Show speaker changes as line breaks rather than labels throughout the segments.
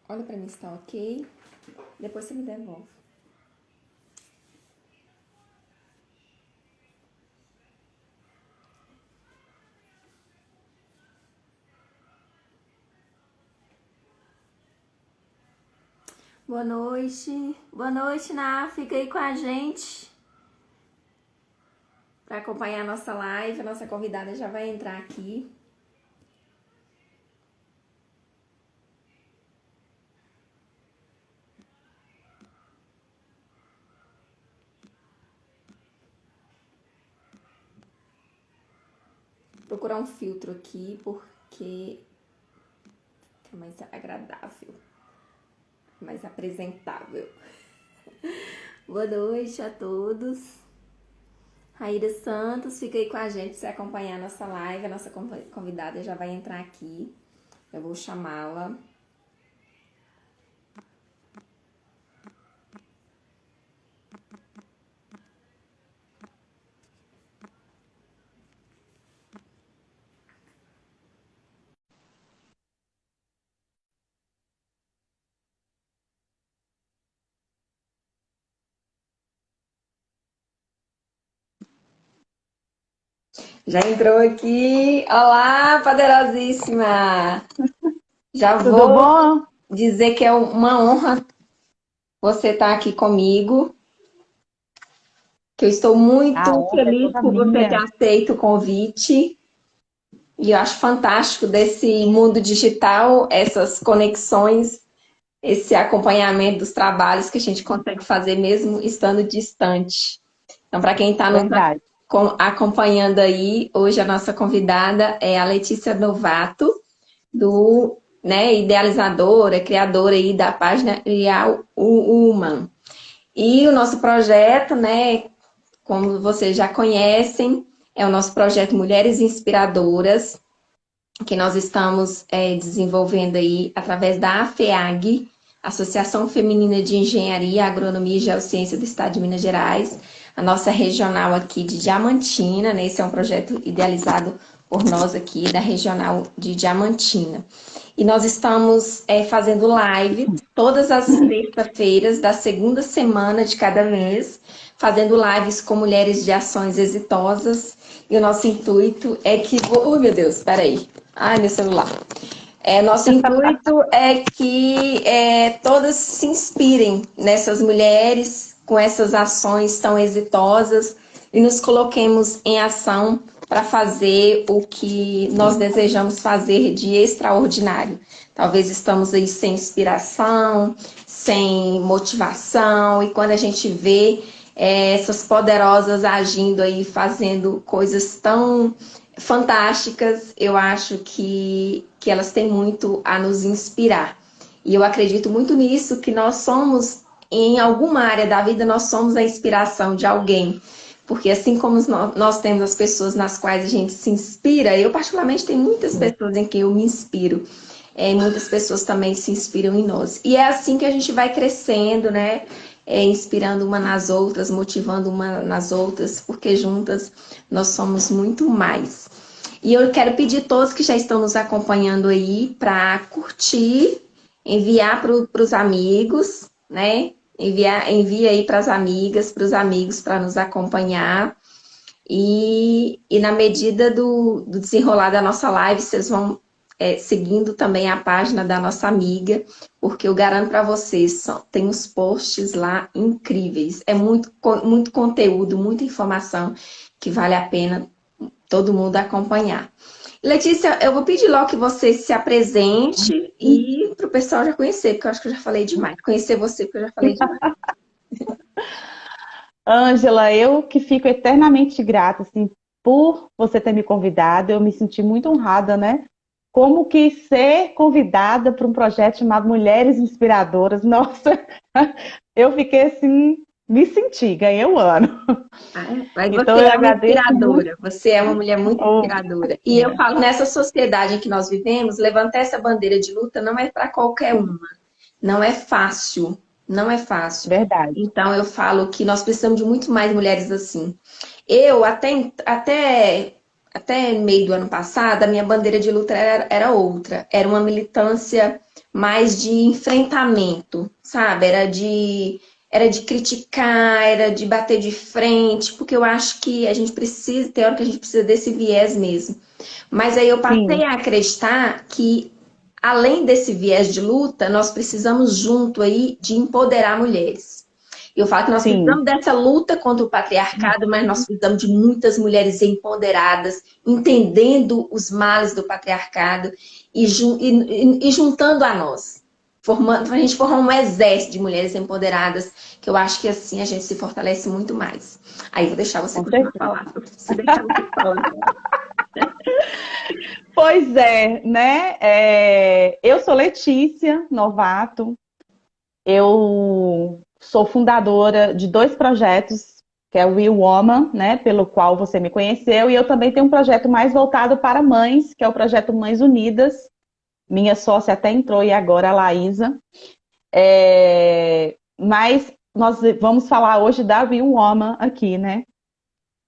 Olha pra mim se tá ok. Depois você me devolve. Boa noite. Boa noite, Ná. Fica aí com a gente para acompanhar a nossa live. A nossa convidada já vai entrar aqui. Vou procurar um filtro aqui porque é mais agradável, mais apresentável. Boa noite a todos. Raíra Santos, fica aí com a gente para você acompanhar a nossa live. A nossa convidada já vai entrar aqui. Eu vou chamá-la. Já entrou aqui. Olá, poderosíssima! Já
Tudo
vou
bom?
dizer que é uma honra você estar aqui comigo, que eu estou
A
muito
honra é
feliz
toda
por você ter
minha.
aceito o convite. E eu acho fantástico desse mundo digital, essas conexões, esse acompanhamento dos trabalhos que a gente consegue fazer mesmo estando distante. Então, para quem está nos
Verdade.
acompanhando aí, hoje a nossa convidada é a Letícia Novato, idealizadora, criadora aí da página Real Woman. E o nosso projeto, né, como vocês já conhecem, é o nosso projeto Mulheres Inspiradoras, que nós estamos desenvolvendo aí através da AFEAG, Associação Feminina de Engenharia, Agronomia e Geociência do Estado de Minas Gerais, a nossa regional aqui de Diamantina, né? Esse é um projeto idealizado por nós aqui da regional de Diamantina. E nós estamos fazendo live todas as sextas-feiras da segunda semana de cada mês, fazendo lives com mulheres de ações exitosas. E o nosso intuito é que. Oh, meu Deus, peraí. Ai, meu celular. Nosso intuito é que todas se inspirem nessas mulheres com essas ações tão exitosas e nos coloquemos em ação para fazer o que nós desejamos fazer de extraordinário. Talvez estamos aí sem inspiração, sem motivação, e quando a gente vê essas poderosas agindo aí, fazendo coisas tão fantásticas, eu acho que elas têm muito a nos inspirar. E eu acredito muito nisso, que nós somos, em alguma área da vida, nós somos a inspiração de alguém. Porque assim como nós temos as pessoas nas quais a gente se inspira, eu particularmente tenho muitas pessoas em quem eu me inspiro. E muitas pessoas também se inspiram em nós. E é assim que a gente vai crescendo, né? Inspirando uma nas outras, motivando uma nas outras, porque juntas nós somos muito mais. E eu quero pedir a todos que já estão nos acompanhando aí para curtir, enviar para os amigos, né? Envia aí para as amigas, para os amigos para nos acompanhar. E na medida do desenrolar da nossa live, vocês vão seguindo também a página da nossa amiga, porque eu garanto para vocês, tem uns posts lá incríveis. É muito conteúdo, muita informação que vale a pena todo mundo acompanhar. Letícia, eu vou pedir logo que você se apresente e para o pessoal já conhecer, porque eu acho que eu já falei demais. Conhecer você, porque eu já falei demais.
Ângela, eu que fico eternamente grata, assim, por você ter me convidado. Eu me senti muito honrada, né? Como que ser convidada para um projeto chamado Mulheres Inspiradoras. Nossa, eu fiquei assim, me senti, ganhei um ano.
Mas
Então
você
eu
é uma
agradeço muito.
inspiradora, você é uma mulher muito
Oh,
inspiradora. E eu falo, nessa sociedade em que nós vivemos, levantar essa bandeira de luta não é para qualquer uma. Não é fácil, não é fácil.
verdade.
Então eu falo que nós precisamos de muito mais mulheres assim. Eu, até meio do ano passado, a minha bandeira de luta era outra. Era uma militância mais de enfrentamento, sabe? Era de criticar, era de bater de frente, porque eu acho que a gente precisa, tem hora que a gente precisa desse viés mesmo. Mas aí eu passei
Sim,
a acreditar que, além desse viés de luta, nós precisamos junto aí de empoderar mulheres. Eu falo que nós
sim.
precisamos dessa luta contra o patriarcado, mas nós precisamos de muitas mulheres empoderadas, entendendo os males do patriarcado e juntando a nós. Formando, a gente formar um exército de mulheres empoderadas, que eu acho que assim a gente se fortalece muito mais. Aí vou deixar você
Com
continuar a
certeza.
falar, porque você deixar você falando.
Pois é, né? Eu sou Letícia Novato, eu sou fundadora de dois projetos, que é o We Woman, né? Pelo qual você me conheceu, e eu também tenho um projeto mais voltado para mães, que é o projeto Mães Unidas. Minha sócia até entrou e agora a Laísa. Mas nós vamos falar hoje da We Woman aqui, né?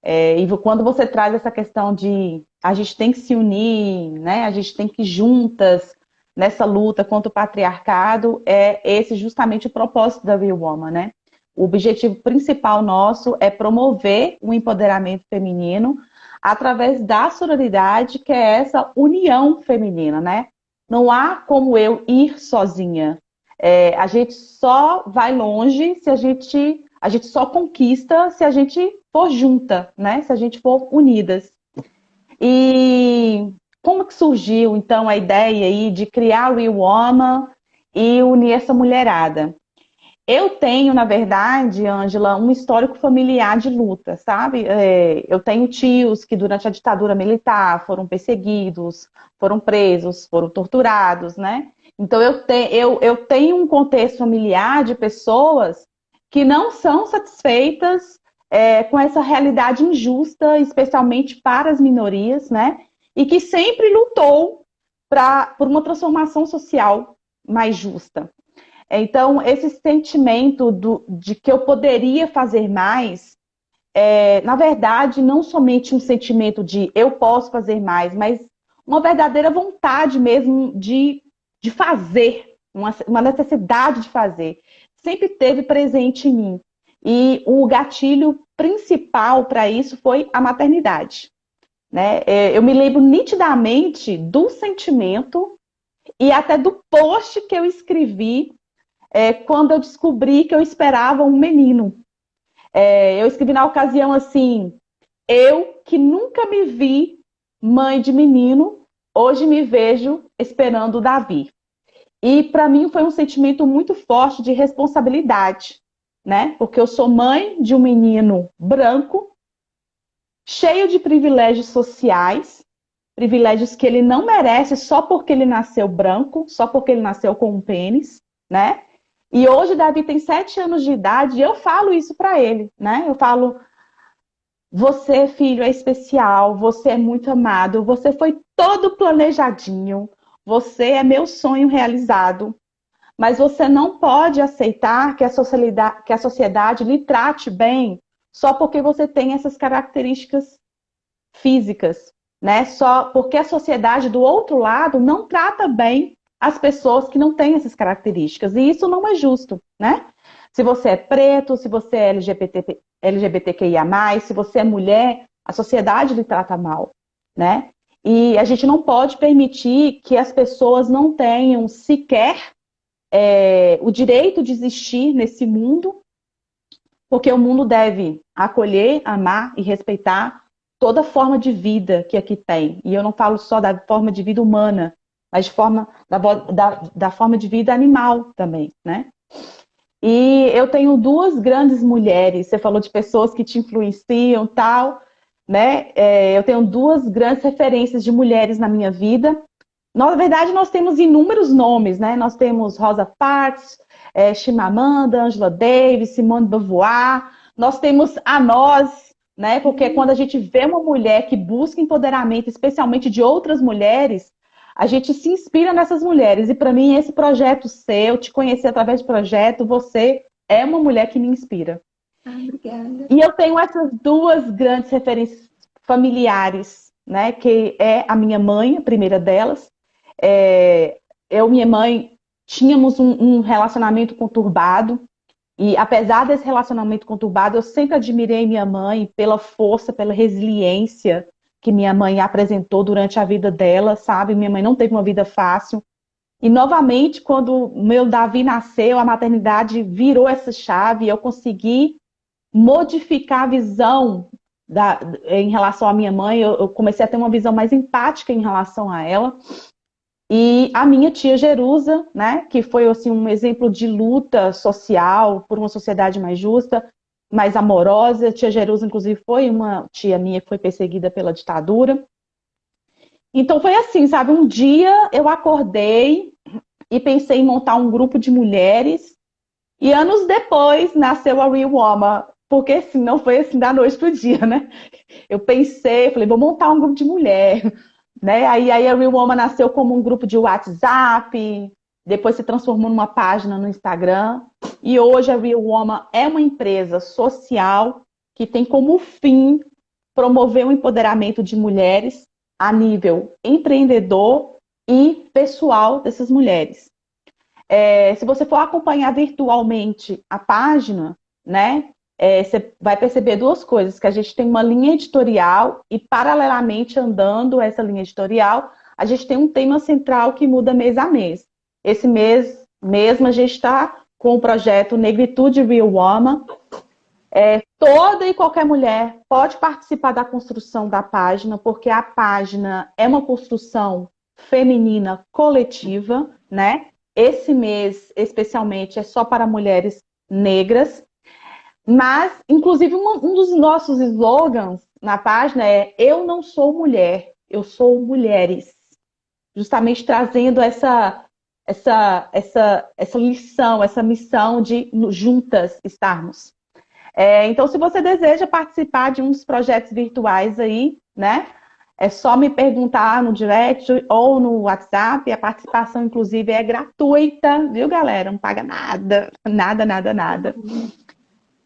E quando você traz essa questão de a gente tem que se unir, né? A gente tem que ir juntas nessa luta contra o patriarcado, é esse justamente o propósito da We Woman, né? O objetivo principal nosso é promover o empoderamento feminino através da sororidade, que é essa união feminina, né? Não há como eu ir sozinha. A gente só vai longe se a gente só conquista se a gente for junta, né? Se a gente for unidas. E como que surgiu, então, a ideia aí de criar o We Woman e unir essa mulherada? Eu tenho, na verdade, Ângela, um histórico familiar de luta, sabe? Eu tenho tios que durante a ditadura militar foram perseguidos, foram presos, foram torturados, né? Então eu tenho um contexto familiar de pessoas que não são satisfeitas com essa realidade injusta, especialmente para as minorias, né? E que sempre lutou por uma transformação social mais justa. Então, esse sentimento de que eu poderia fazer mais, na verdade, não somente um sentimento de eu posso fazer mais, mas uma verdadeira vontade mesmo de fazer, uma necessidade de fazer. Sempre teve presente em mim. E o gatilho principal para isso foi a maternidade. Né? Eu me lembro nitidamente do sentimento e até do post que eu escrevi quando eu descobri que eu esperava um menino. Eu escrevi na ocasião assim: eu que nunca me vi mãe de menino, hoje me vejo esperando o Davi. E para mim foi um sentimento muito forte de responsabilidade, né? Porque eu sou mãe de um menino branco, cheio de privilégios sociais, privilégios que ele não merece só porque ele nasceu branco, só porque ele nasceu com um pênis, né? E hoje Davi tem 7 anos de idade e eu falo isso para ele, né? Eu falo: você, filho, é especial, você é muito amado, você foi todo planejadinho, você é meu sonho realizado, mas você não pode aceitar que a sociedade lhe trate bem só porque você tem essas características físicas, né? Só porque a sociedade do outro lado não trata bem as pessoas que não têm essas características. E isso não é justo, né? Se você é preto, se você é LGBTQIA+, se você é mulher, a sociedade lhe trata mal, né? E a gente não pode permitir que as pessoas não tenham sequer o direito de existir nesse mundo, porque o mundo deve acolher, amar e respeitar toda forma de vida que aqui tem. E eu não falo só da forma de vida humana, mas da forma de vida animal também, né? E eu tenho duas grandes mulheres, você falou de pessoas que te influenciam, tal, né? Eu tenho duas grandes referências de mulheres na minha vida. Na verdade, nós temos inúmeros nomes, né? Nós temos Rosa Parks, Chimamanda, Angela Davis, Simone de Beauvoir. Nós temos a nós, né? Porque quando a gente vê uma mulher que busca empoderamento, especialmente de outras mulheres, a gente se inspira nessas mulheres. E para mim, esse projeto seu, te conhecer através do projeto, você é uma mulher que me inspira.
Obrigada.
E eu tenho essas duas grandes referências familiares, né? Que é a minha mãe, a primeira delas. Minha mãe tínhamos um relacionamento conturbado. E apesar desse relacionamento conturbado, eu sempre admirei minha mãe pela força, pela resiliência que minha mãe apresentou durante a vida dela, sabe? Minha mãe não teve uma vida fácil. E novamente, quando meu Davi nasceu, a maternidade virou essa chave e eu consegui modificar a visão em relação à minha mãe. Eu comecei a ter uma visão mais empática em relação a ela. E a minha tia Jerusa, né, que foi assim, um exemplo de luta social por uma sociedade mais justa, mais amorosa. A tia Jerusa, inclusive, foi uma tia minha que foi perseguida pela ditadura. Então foi assim, sabe? Um dia eu acordei e pensei em montar um grupo de mulheres. E anos depois nasceu a Real Woman. Porque assim, não foi assim da noite pro dia, né? Eu pensei, falei, vou montar um grupo de mulher. Né? Aí a Real Woman nasceu como um grupo de WhatsApp, depois se transformou numa página no Instagram. E hoje a Real Woman é uma empresa social que tem como fim promover o empoderamento de mulheres a nível empreendedor e pessoal dessas mulheres. Se você for acompanhar virtualmente a página, né, você vai perceber duas coisas, que a gente tem uma linha editorial e, paralelamente, andando essa linha editorial, a gente tem um tema central que muda mês a mês. Esse mês mesmo a gente está com o projeto Negritude Real Woman. Toda e qualquer mulher pode participar da construção da página, porque a página é uma construção feminina coletiva, né? Esse mês, especialmente, é só para mulheres negras. Mas, inclusive, um dos nossos slogans na página é "Eu não sou mulher, eu sou mulheres". Justamente trazendo essa lição, essa missão de juntas estarmos. Então, se você deseja participar de uns projetos virtuais aí, né? É só me perguntar no direct ou no WhatsApp. A participação, inclusive, é gratuita, viu, galera? Não paga nada, nada, nada, nada.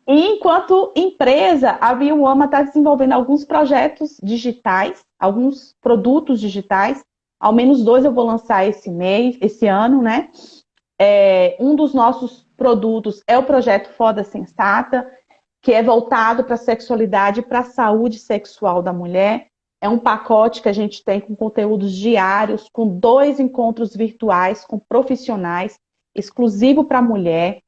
E enquanto empresa, a Real Woman está desenvolvendo alguns projetos digitais, alguns produtos digitais. Ao menos 2 eu vou lançar esse ano, né? Um dos nossos produtos é o projeto Foda Sensata, que é voltado para a sexualidade e para a saúde sexual da mulher. É um pacote que a gente tem com conteúdos diários, com 2 encontros virtuais com profissionais, exclusivo para a mulher.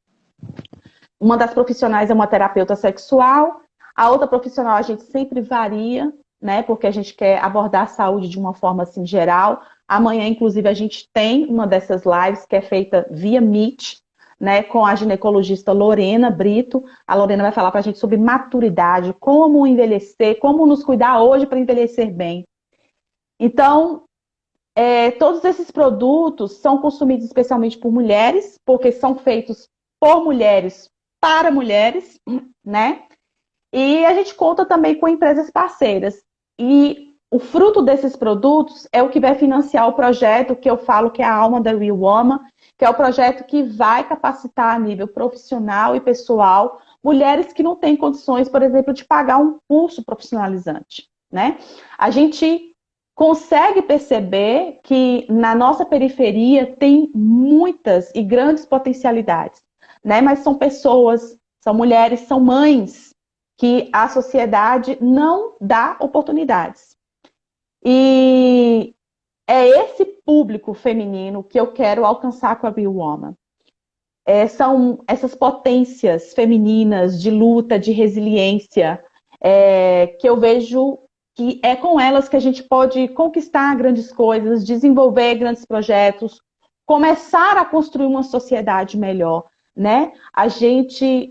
Uma das profissionais é uma terapeuta sexual, a outra profissional a gente sempre varia, né? Porque a gente quer abordar a saúde de uma forma assim geral. Amanhã, inclusive, a gente tem uma dessas lives que é feita via Meet, né, com a ginecologista Lorena Brito. A Lorena vai falar para a gente sobre maturidade, como envelhecer, como nos cuidar hoje para envelhecer bem. Então, todos esses produtos são consumidos especialmente por mulheres, porque são feitos por mulheres para mulheres, né? E a gente conta também com empresas parceiras. E o fruto desses produtos é o que vai financiar o projeto que eu falo que é a alma da Real Woman, que é o projeto que vai capacitar a nível profissional e pessoal mulheres que não têm condições, por exemplo, de pagar um curso profissionalizante, né? A gente consegue perceber que na nossa periferia tem muitas e grandes potencialidades, né? Mas são pessoas, são mulheres, são mães que a sociedade não dá oportunidades. E é esse público feminino que eu quero alcançar com a Real Woman. São essas potências femininas de luta, de resiliência, que eu vejo que é com elas que a gente pode conquistar grandes coisas, desenvolver grandes projetos, começar a construir uma sociedade melhor, né?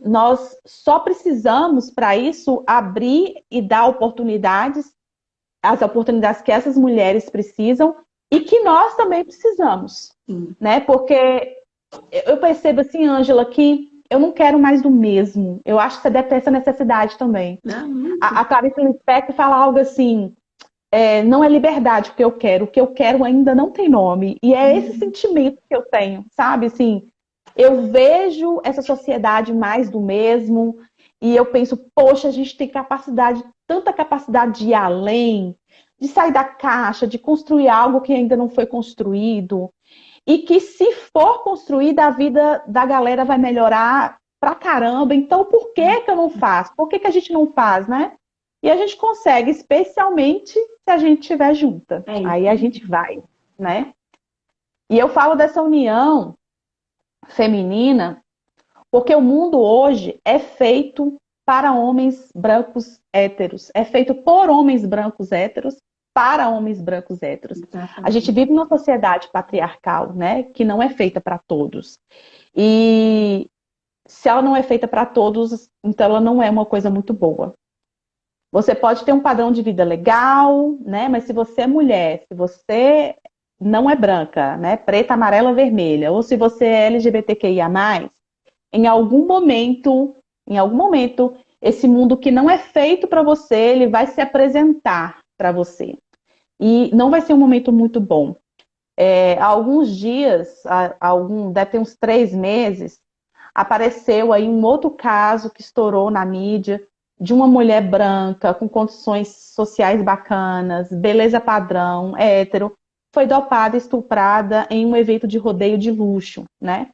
Nós só precisamos, para isso, abrir e dar oportunidades, as oportunidades que essas mulheres precisam e que nós também precisamos, né? Porque eu percebo assim, Ângela, que eu não quero mais do mesmo. Eu acho que você deve ter essa necessidade também. A Clarice Lispector fala algo assim, não é liberdade o que eu quero ainda não tem nome. E é esse sentimento que eu tenho, sabe? Assim, eu vejo essa sociedade mais do mesmo e eu penso, poxa, a gente tem capacidade, tanta capacidade de ir além, de sair da caixa, de construir algo que ainda não foi construído. e que se for construída, a vida da galera vai melhorar pra caramba. Então, por que que eu não faço? Por que que a gente não faz, né? E a gente consegue, especialmente se a gente estiver junta.
É isso.
Aí a gente vai, né? E eu falo dessa união feminina porque o mundo hoje é feito para homens brancos héteros. É feito por homens brancos héteros para homens brancos héteros. A gente vive numa sociedade patriarcal, né? Que não é feita para todos. E se ela não é feita para todos, então ela não é uma coisa muito boa. Você pode ter um padrão de vida legal, né? Mas se você é mulher, se você não é branca, né? Preta, amarela, vermelha, ou se você é LGBTQIA+, em algum momento, esse mundo que não é feito para você, ele vai se apresentar para você. E não vai ser um momento muito bom. Há alguns dias, deve ter uns 3 meses, apareceu aí um outro caso que estourou na mídia de uma mulher branca, com condições sociais bacanas, beleza padrão, hétero, foi dopada, estuprada em um evento de rodeio de luxo, né?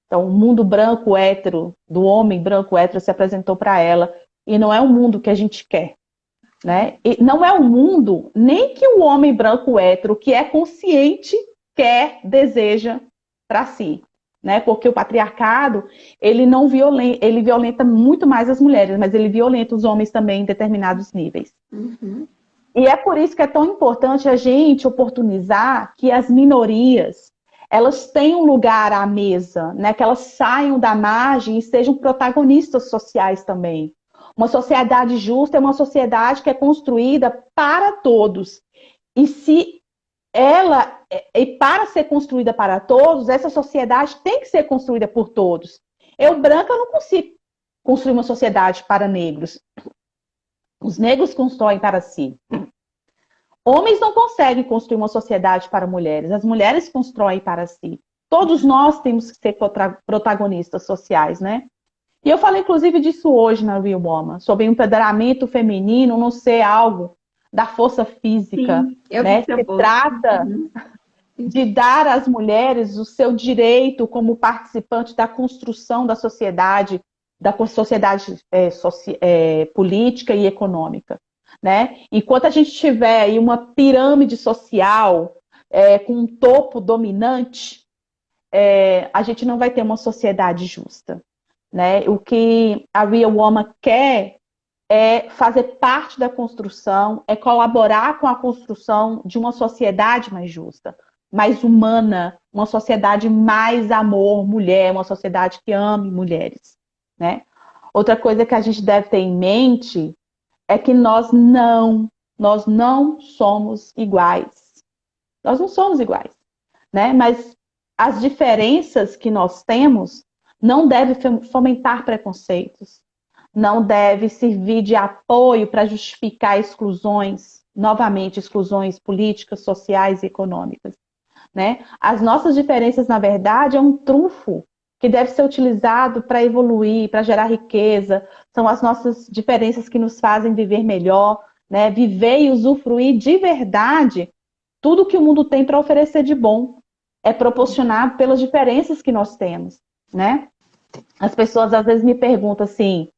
Então, o mundo branco hétero, do homem branco hétero, se apresentou para ela. E não é o mundo que a gente quer, né? E não é o mundo nem que o homem branco hétero, que é consciente, quer, deseja para si, né? Porque o patriarcado, ele não violenta, ele violenta muito mais as mulheres, mas ele violenta os homens também em determinados níveis.
Uhum.
E é por isso que é tão importante a gente oportunizar que as minorias elas tenham lugar à mesa, né? Que elas saiam da margem e sejam protagonistas sociais também. Uma sociedade justa é uma sociedade que é construída para todos. E se ela, e para ser construída para todos, essa sociedade tem que ser construída por todos. Eu, branca, não consigo construir uma sociedade para negros. Os negros constroem para si. Homens não conseguem construir uma sociedade para mulheres, as mulheres constroem para si. Todos nós temos que ser protagonistas sociais, né? E eu falei, inclusive, disso hoje na Real Woman, sobre o empoderamento feminino não ser algo da força física,
Sim,
né? Se trata de dar às mulheres o seu direito como participante da construção da sociedade política e econômica. Né? Enquanto a gente tiver aí uma pirâmide social com um topo dominante, a gente não vai ter uma sociedade justa. Né? O que a Real Woman quer é fazer parte da construção, é colaborar com a construção de uma sociedade mais justa, mais humana, uma sociedade mais amor, mulher, uma sociedade que ame mulheres. Né? Outra coisa que a gente deve ter em mente é que nós não somos iguais. Nós não somos iguais, né? Mas as diferenças que nós temos não devem fomentar preconceitos, não deve servir de apoio para justificar exclusões, novamente, exclusões políticas, sociais e econômicas, né? As nossas diferenças, na verdade, é um trunfo que deve ser utilizado para evoluir, para gerar riqueza. São as nossas diferenças que nos fazem viver melhor, né? Viver e usufruir de verdade tudo que o mundo tem para oferecer de bom. É proporcionado pelas diferenças que nós temos, né? As pessoas às vezes me perguntam assim,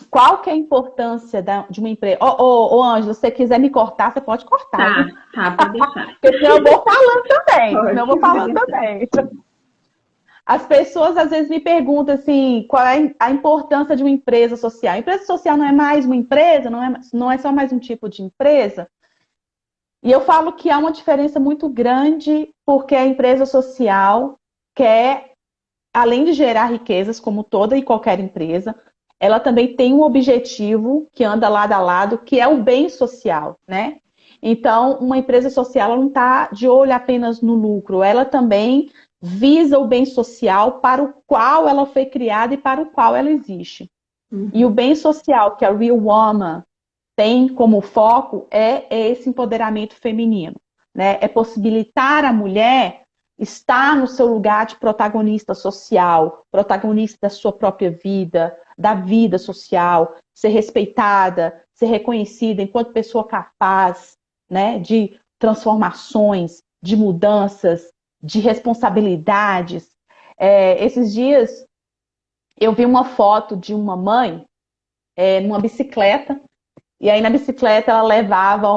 qual que é a importância de uma empresa? Ângela, se você quiser me cortar, você pode cortar.
Tá, pode deixar.
Porque senão eu vou falando também.
Pode,
Senão eu vou falando também. As pessoas às vezes me perguntam assim, qual é a importância de uma empresa social? A empresa social não é mais uma empresa, não é só mais um tipo de empresa. E eu falo que há uma diferença muito grande, porque a empresa social quer, além de gerar riquezas, como toda e qualquer empresa, ela também tem um objetivo que anda lado a lado, que é o bem social, né? Então, uma empresa social ela não está de olho apenas no lucro, ela também visa o bem social para o qual ela foi criada e para o qual ela existe. E o bem social que a Real Woman tem como foco é esse empoderamento feminino, né? É possibilitar a mulher estar no seu lugar de protagonista social, protagonista da sua própria vida, da vida social, ser respeitada, ser reconhecida enquanto pessoa capaz, né, de transformações, de mudanças, de responsabilidades. Esses dias eu vi uma foto de uma mãe numa bicicleta, e aí na bicicleta ela levava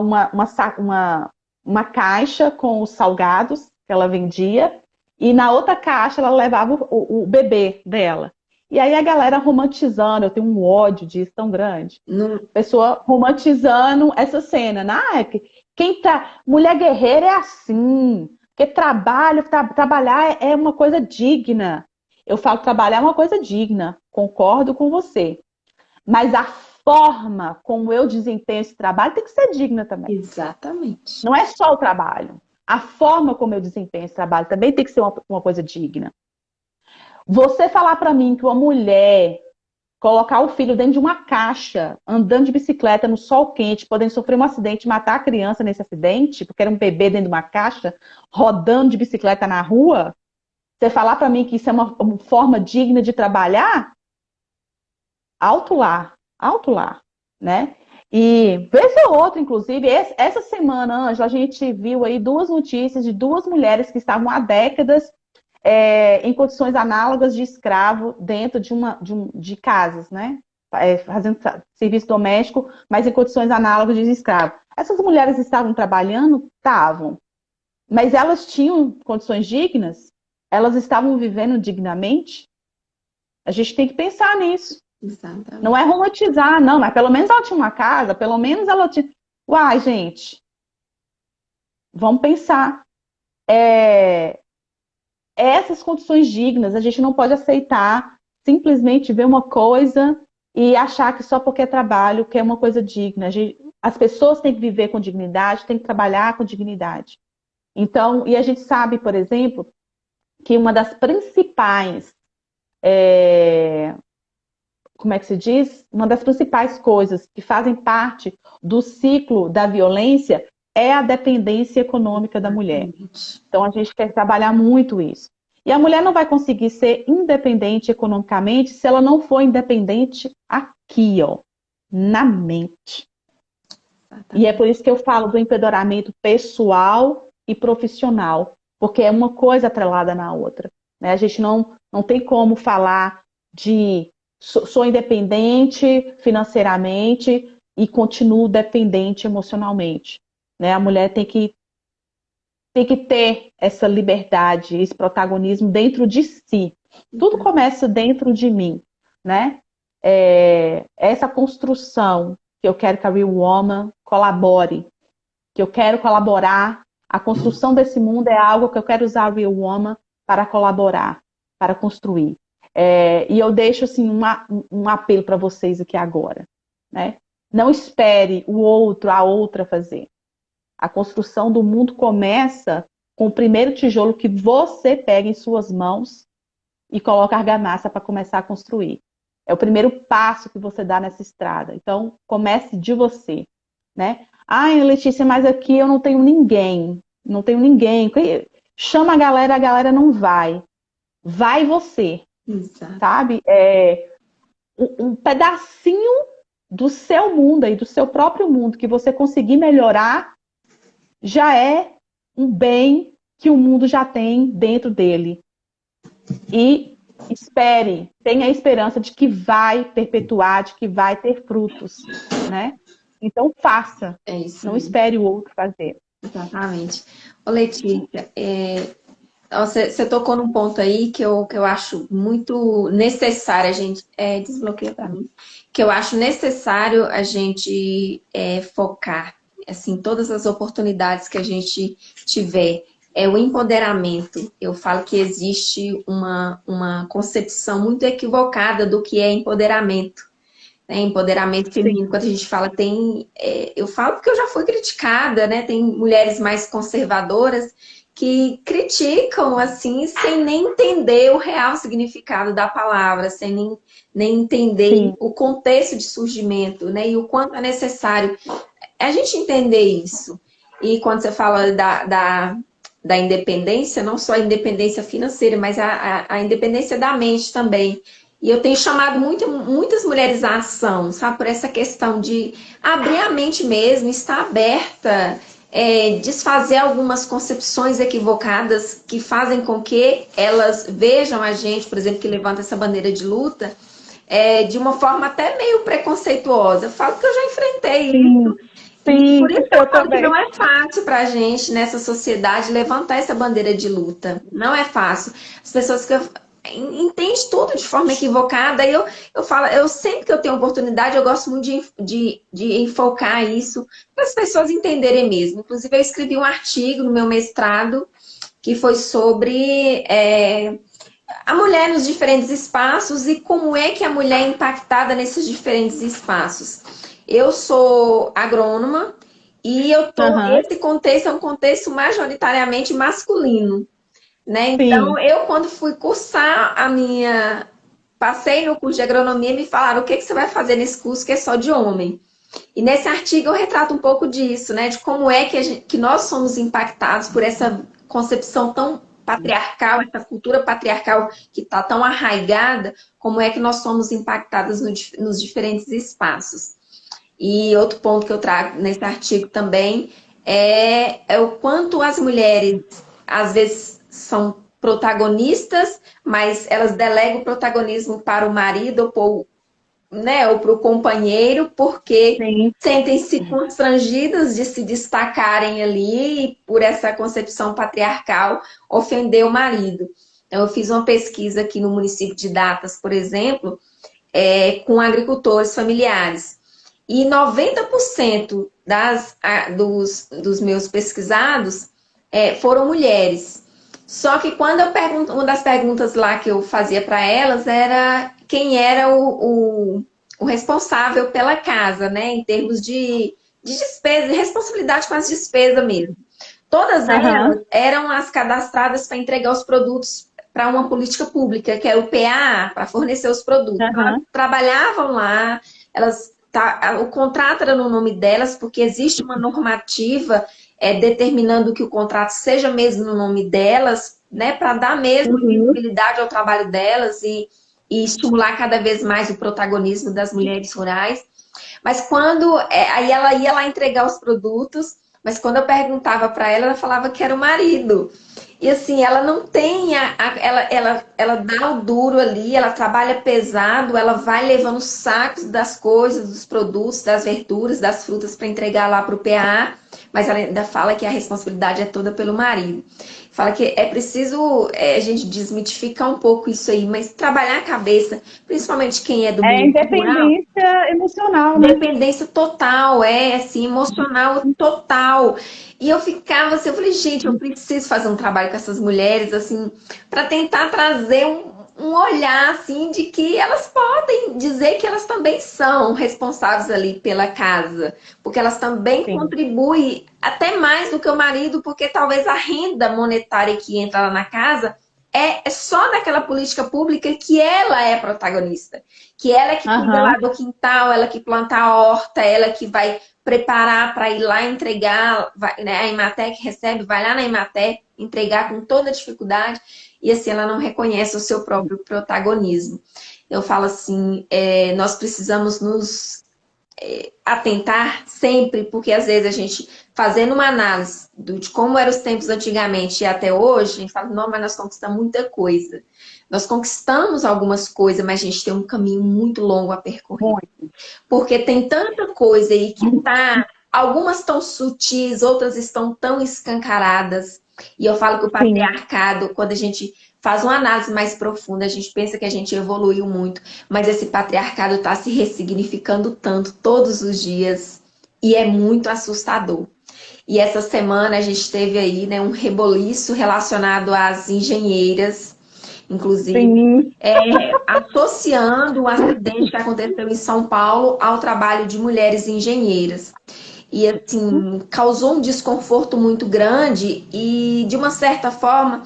uma caixa com os salgados que ela vendia, e na outra caixa ela levava o bebê dela. E aí a galera romantizando, eu tenho um ódio disso tão grande.
Não,
Pessoa romantizando essa cena. Mulher guerreira é assim, porque trabalhar é uma coisa digna. Eu falo, trabalhar é uma coisa digna, concordo com você. Mas a forma como eu desempenho esse trabalho tem que ser digna também.
exatamente.
Não é só o trabalho. A forma como eu desempenho esse trabalho também tem que ser uma coisa digna. Você falar para mim que uma mulher colocar o filho dentro de uma caixa, andando de bicicleta no sol quente, podendo sofrer um acidente e matar a criança nesse acidente, porque era um bebê dentro de uma caixa, rodando de bicicleta na rua, você falar para mim que isso é uma forma digna de trabalhar, alto lá, né? E vez ou outra, inclusive, essa semana, Ângela, a gente viu aí 2 notícias de 2 mulheres que estavam há décadas em condições análogas de escravo dentro de casas, né? Fazendo serviço doméstico, mas em condições análogas de escravo. Essas mulheres estavam trabalhando? Estavam. Mas elas tinham condições dignas? Elas estavam vivendo dignamente? A gente tem que pensar nisso.
Exatamente.
Não é romantizar, não, mas pelo menos ela tinha uma casa, pelo menos ela tinha. Uai, gente, vamos pensar. Essas condições dignas, a gente não pode aceitar simplesmente ver uma coisa e achar que só porque é trabalho que é uma coisa digna. As pessoas têm que viver com dignidade, têm que trabalhar com dignidade. Então, e a gente sabe, por exemplo, que uma das principais, como é que se diz? Uma das principais coisas que fazem parte do ciclo da violência é a dependência econômica da mulher. Então, a gente quer trabalhar muito isso. E a mulher não vai conseguir ser independente economicamente se ela não for independente aqui, ó, na mente. E é por isso que eu falo do empoderamento pessoal e profissional, porque é uma coisa atrelada na outra, né? A gente não tem como falar de sou independente financeiramente e continuo dependente emocionalmente, né? A mulher tem que ter essa liberdade, esse protagonismo dentro de si. Tudo começa dentro de mim, né? Essa construção que eu quero que a Real Woman colabore, que eu quero colaborar. A construção desse mundo é algo que eu quero usar a Real Woman para colaborar, para construir. E eu deixo assim, um apelo para vocês aqui agora, né? Não espere o outro, a outra fazer. A construção do mundo começa com o primeiro tijolo que você pega em suas mãos e coloca a argamassa para começar a construir. É o primeiro passo que você dá nessa estrada. Então, comece de você, né? Ai, Letícia, mas aqui eu não tenho ninguém. Não tenho ninguém. Chama a galera não vai. Vai você,
Exato.
sabe? Um pedacinho do seu mundo aí, do seu próprio mundo, que você conseguir melhorar, já é um bem que o mundo já tem dentro dele. E espere, tenha a esperança de que vai perpetuar, de que vai ter frutos, né? Então faça,
É isso
não
mesmo.
espere o outro fazer.
Exatamente. Ô, Letícia, você tocou num ponto aí que eu acho muito necessário a gente desbloqueia para mim, que eu acho necessário a gente focar, assim, todas as oportunidades que a gente tiver. É o empoderamento. Eu falo que existe uma concepção muito equivocada do que é empoderamento. Né? Empoderamento feminino, quando a gente fala, eu falo porque eu já fui criticada, né? Tem mulheres mais conservadoras que criticam, assim, sem nem entender o real significado da palavra, sem nem entender
Sim.
o contexto de surgimento, né? E o quanto é necessário a gente entender isso. E quando você fala da independência, não só a independência financeira, mas a independência da mente também. E eu tenho chamado muitas mulheres à ação, sabe? Por essa questão de abrir a mente mesmo, estar aberta desfazer algumas concepções equivocadas que fazem com que elas vejam a gente, por exemplo, que levanta essa bandeira de luta, de uma forma até meio preconceituosa. Eu falo que eu já enfrentei
Sim,
isso. E
sim,
por isso que eu
eu
falo que não
também.
é fácil para a gente, nessa sociedade, levantar essa bandeira de luta. Não é fácil. As pessoas que entendem tudo de forma equivocada. E eu falo, eu sempre que eu tenho oportunidade, eu gosto muito de enfocar isso para as pessoas entenderem mesmo. Inclusive, eu escrevi um artigo no meu mestrado que foi sobre a mulher nos diferentes espaços e como é que a mulher é impactada nesses diferentes espaços. Eu sou agrônoma e
Aham,
esse contexto é um contexto majoritariamente masculino, né? Então,
sim.
eu quando fui cursar passei no curso de agronomia, me falaram o que você vai fazer nesse curso que é só de homem. E nesse artigo eu retrato um pouco disso, né? De como é que nós somos impactados por essa concepção tão patriarcal, essa cultura patriarcal que está tão arraigada, como é que nós somos impactadas nos diferentes espaços. E outro ponto que eu trago nesse artigo também é o quanto as mulheres, às vezes, são protagonistas, mas elas delegam o protagonismo para o marido ou para o companheiro, porque
Sim.
sentem-se constrangidas de se destacarem ali e, por essa concepção patriarcal, ofender o marido. Então, eu fiz uma pesquisa aqui no município de Datas, por exemplo, com agricultores familiares. E 90% dos meus pesquisados foram mulheres. Só que quando eu pergunto, uma das perguntas lá que eu fazia para elas era quem era o responsável pela casa, né? Em termos de despesa, responsabilidade com as despesas mesmo. Todas elas
Aham,
eram as cadastradas para entregar os produtos para uma política pública, que era o PA, para fornecer os produtos. Então, elas
aham,
trabalhavam lá, o contrato era no nome delas, porque existe uma normativa determinando que o contrato seja mesmo no nome delas, né, para dar mesmo
uhum.
visibilidade ao trabalho delas e estimular cada vez mais o protagonismo das mulheres rurais. Mas aí ela ia lá entregar os produtos, mas quando eu perguntava para ela, ela falava que era o marido. E assim, ela não tem ela dá o duro ali, ela trabalha pesado, ela vai levando sacos das coisas, dos produtos, das verduras, das frutas para entregar lá para o PA, mas ela ainda fala que a responsabilidade é toda pelo marido. Fala que é preciso a gente desmitificar um pouco isso aí, mas trabalhar a cabeça, principalmente quem é do
É
meio rural.
independência emocional, né?
Dependência total, assim, emocional total. E eu ficava assim, eu falei, gente, eu preciso fazer um trabalho com essas mulheres, assim, para tentar trazer um olhar, assim, de que elas podem dizer que elas também são responsáveis ali pela casa, porque elas também
Sim.
contribuem até mais do que o marido, porque talvez a renda monetária que entra lá na casa é só naquela política pública que ela é protagonista. Que ela é que cuida lá
Aham,
do quintal, ela que planta a horta, ela que vai preparar para ir lá entregar, né, a Imatec recebe, vai lá na Imatec entregar com toda a dificuldade e assim ela não reconhece o seu próprio protagonismo. Eu falo assim, nós precisamos nos atentar sempre, porque às vezes a gente, fazendo uma análise de como eram os tempos antigamente e até hoje, a gente fala, não, mas nós conquistamos muita coisa. Nós conquistamos algumas coisas, mas a gente tem um caminho muito longo a percorrer.
muito.
Porque tem tanta coisa aí que tá. Algumas estão sutis, outras estão tão escancaradas. E eu falo que o
Sim.
patriarcado, quando a gente faz uma análise mais profunda, a gente pensa que a gente evoluiu muito, mas esse patriarcado está se ressignificando tanto todos os dias e é muito assustador. E essa semana a gente teve aí, né, um reboliço relacionado às engenheiras, inclusive,
Sim.
associando o acidente que aconteceu em São Paulo ao trabalho de mulheres engenheiras. E assim, causou um desconforto muito grande e, de uma certa forma,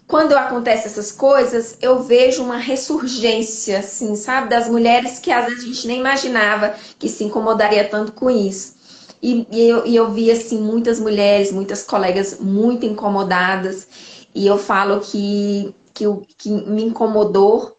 quando acontecem essas coisas, eu vejo uma ressurgência, assim, sabe, das mulheres que às vezes a gente nem imaginava que se incomodaria tanto com isso. E eu vi, assim, muitas mulheres, muitas colegas muito incomodadas, e eu falo que o que me incomodou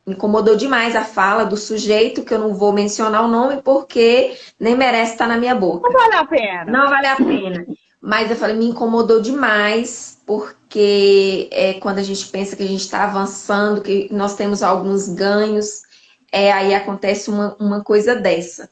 Me incomodou demais a fala do sujeito, que eu não vou mencionar o nome porque nem merece estar na minha
Não
boca.
vale a pena.
Não vale a pena. Mas eu falei, me incomodou demais, porque quando a gente pensa que a gente está avançando, que nós temos alguns ganhos, aí acontece uma coisa dessa.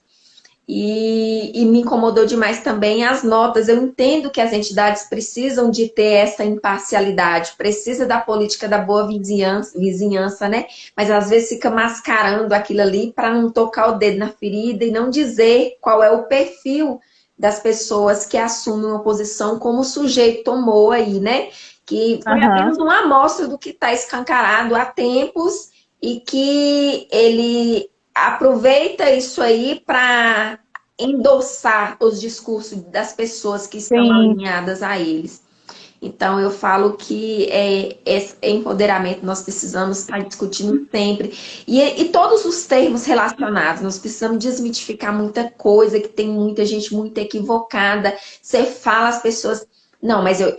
E me incomodou demais também as notas. Eu entendo que as entidades precisam de ter essa imparcialidade, precisa da política da boa vizinhança, né? Mas às vezes fica mascarando aquilo ali para não tocar o dedo na ferida e não dizer qual é o perfil das pessoas que assumem uma posição como o sujeito tomou aí, né? Que foi apenas
Aham.
uma amostra do que está escancarado há tempos e que ele aproveita isso aí para endossar os discursos das pessoas que estão
Sim,
alinhadas a eles. Então, eu falo que esse empoderamento nós precisamos estar discutindo sempre. E todos os termos relacionados, nós precisamos desmitificar muita coisa, que tem muita gente muito equivocada. Você fala, as pessoas. Não, mas eu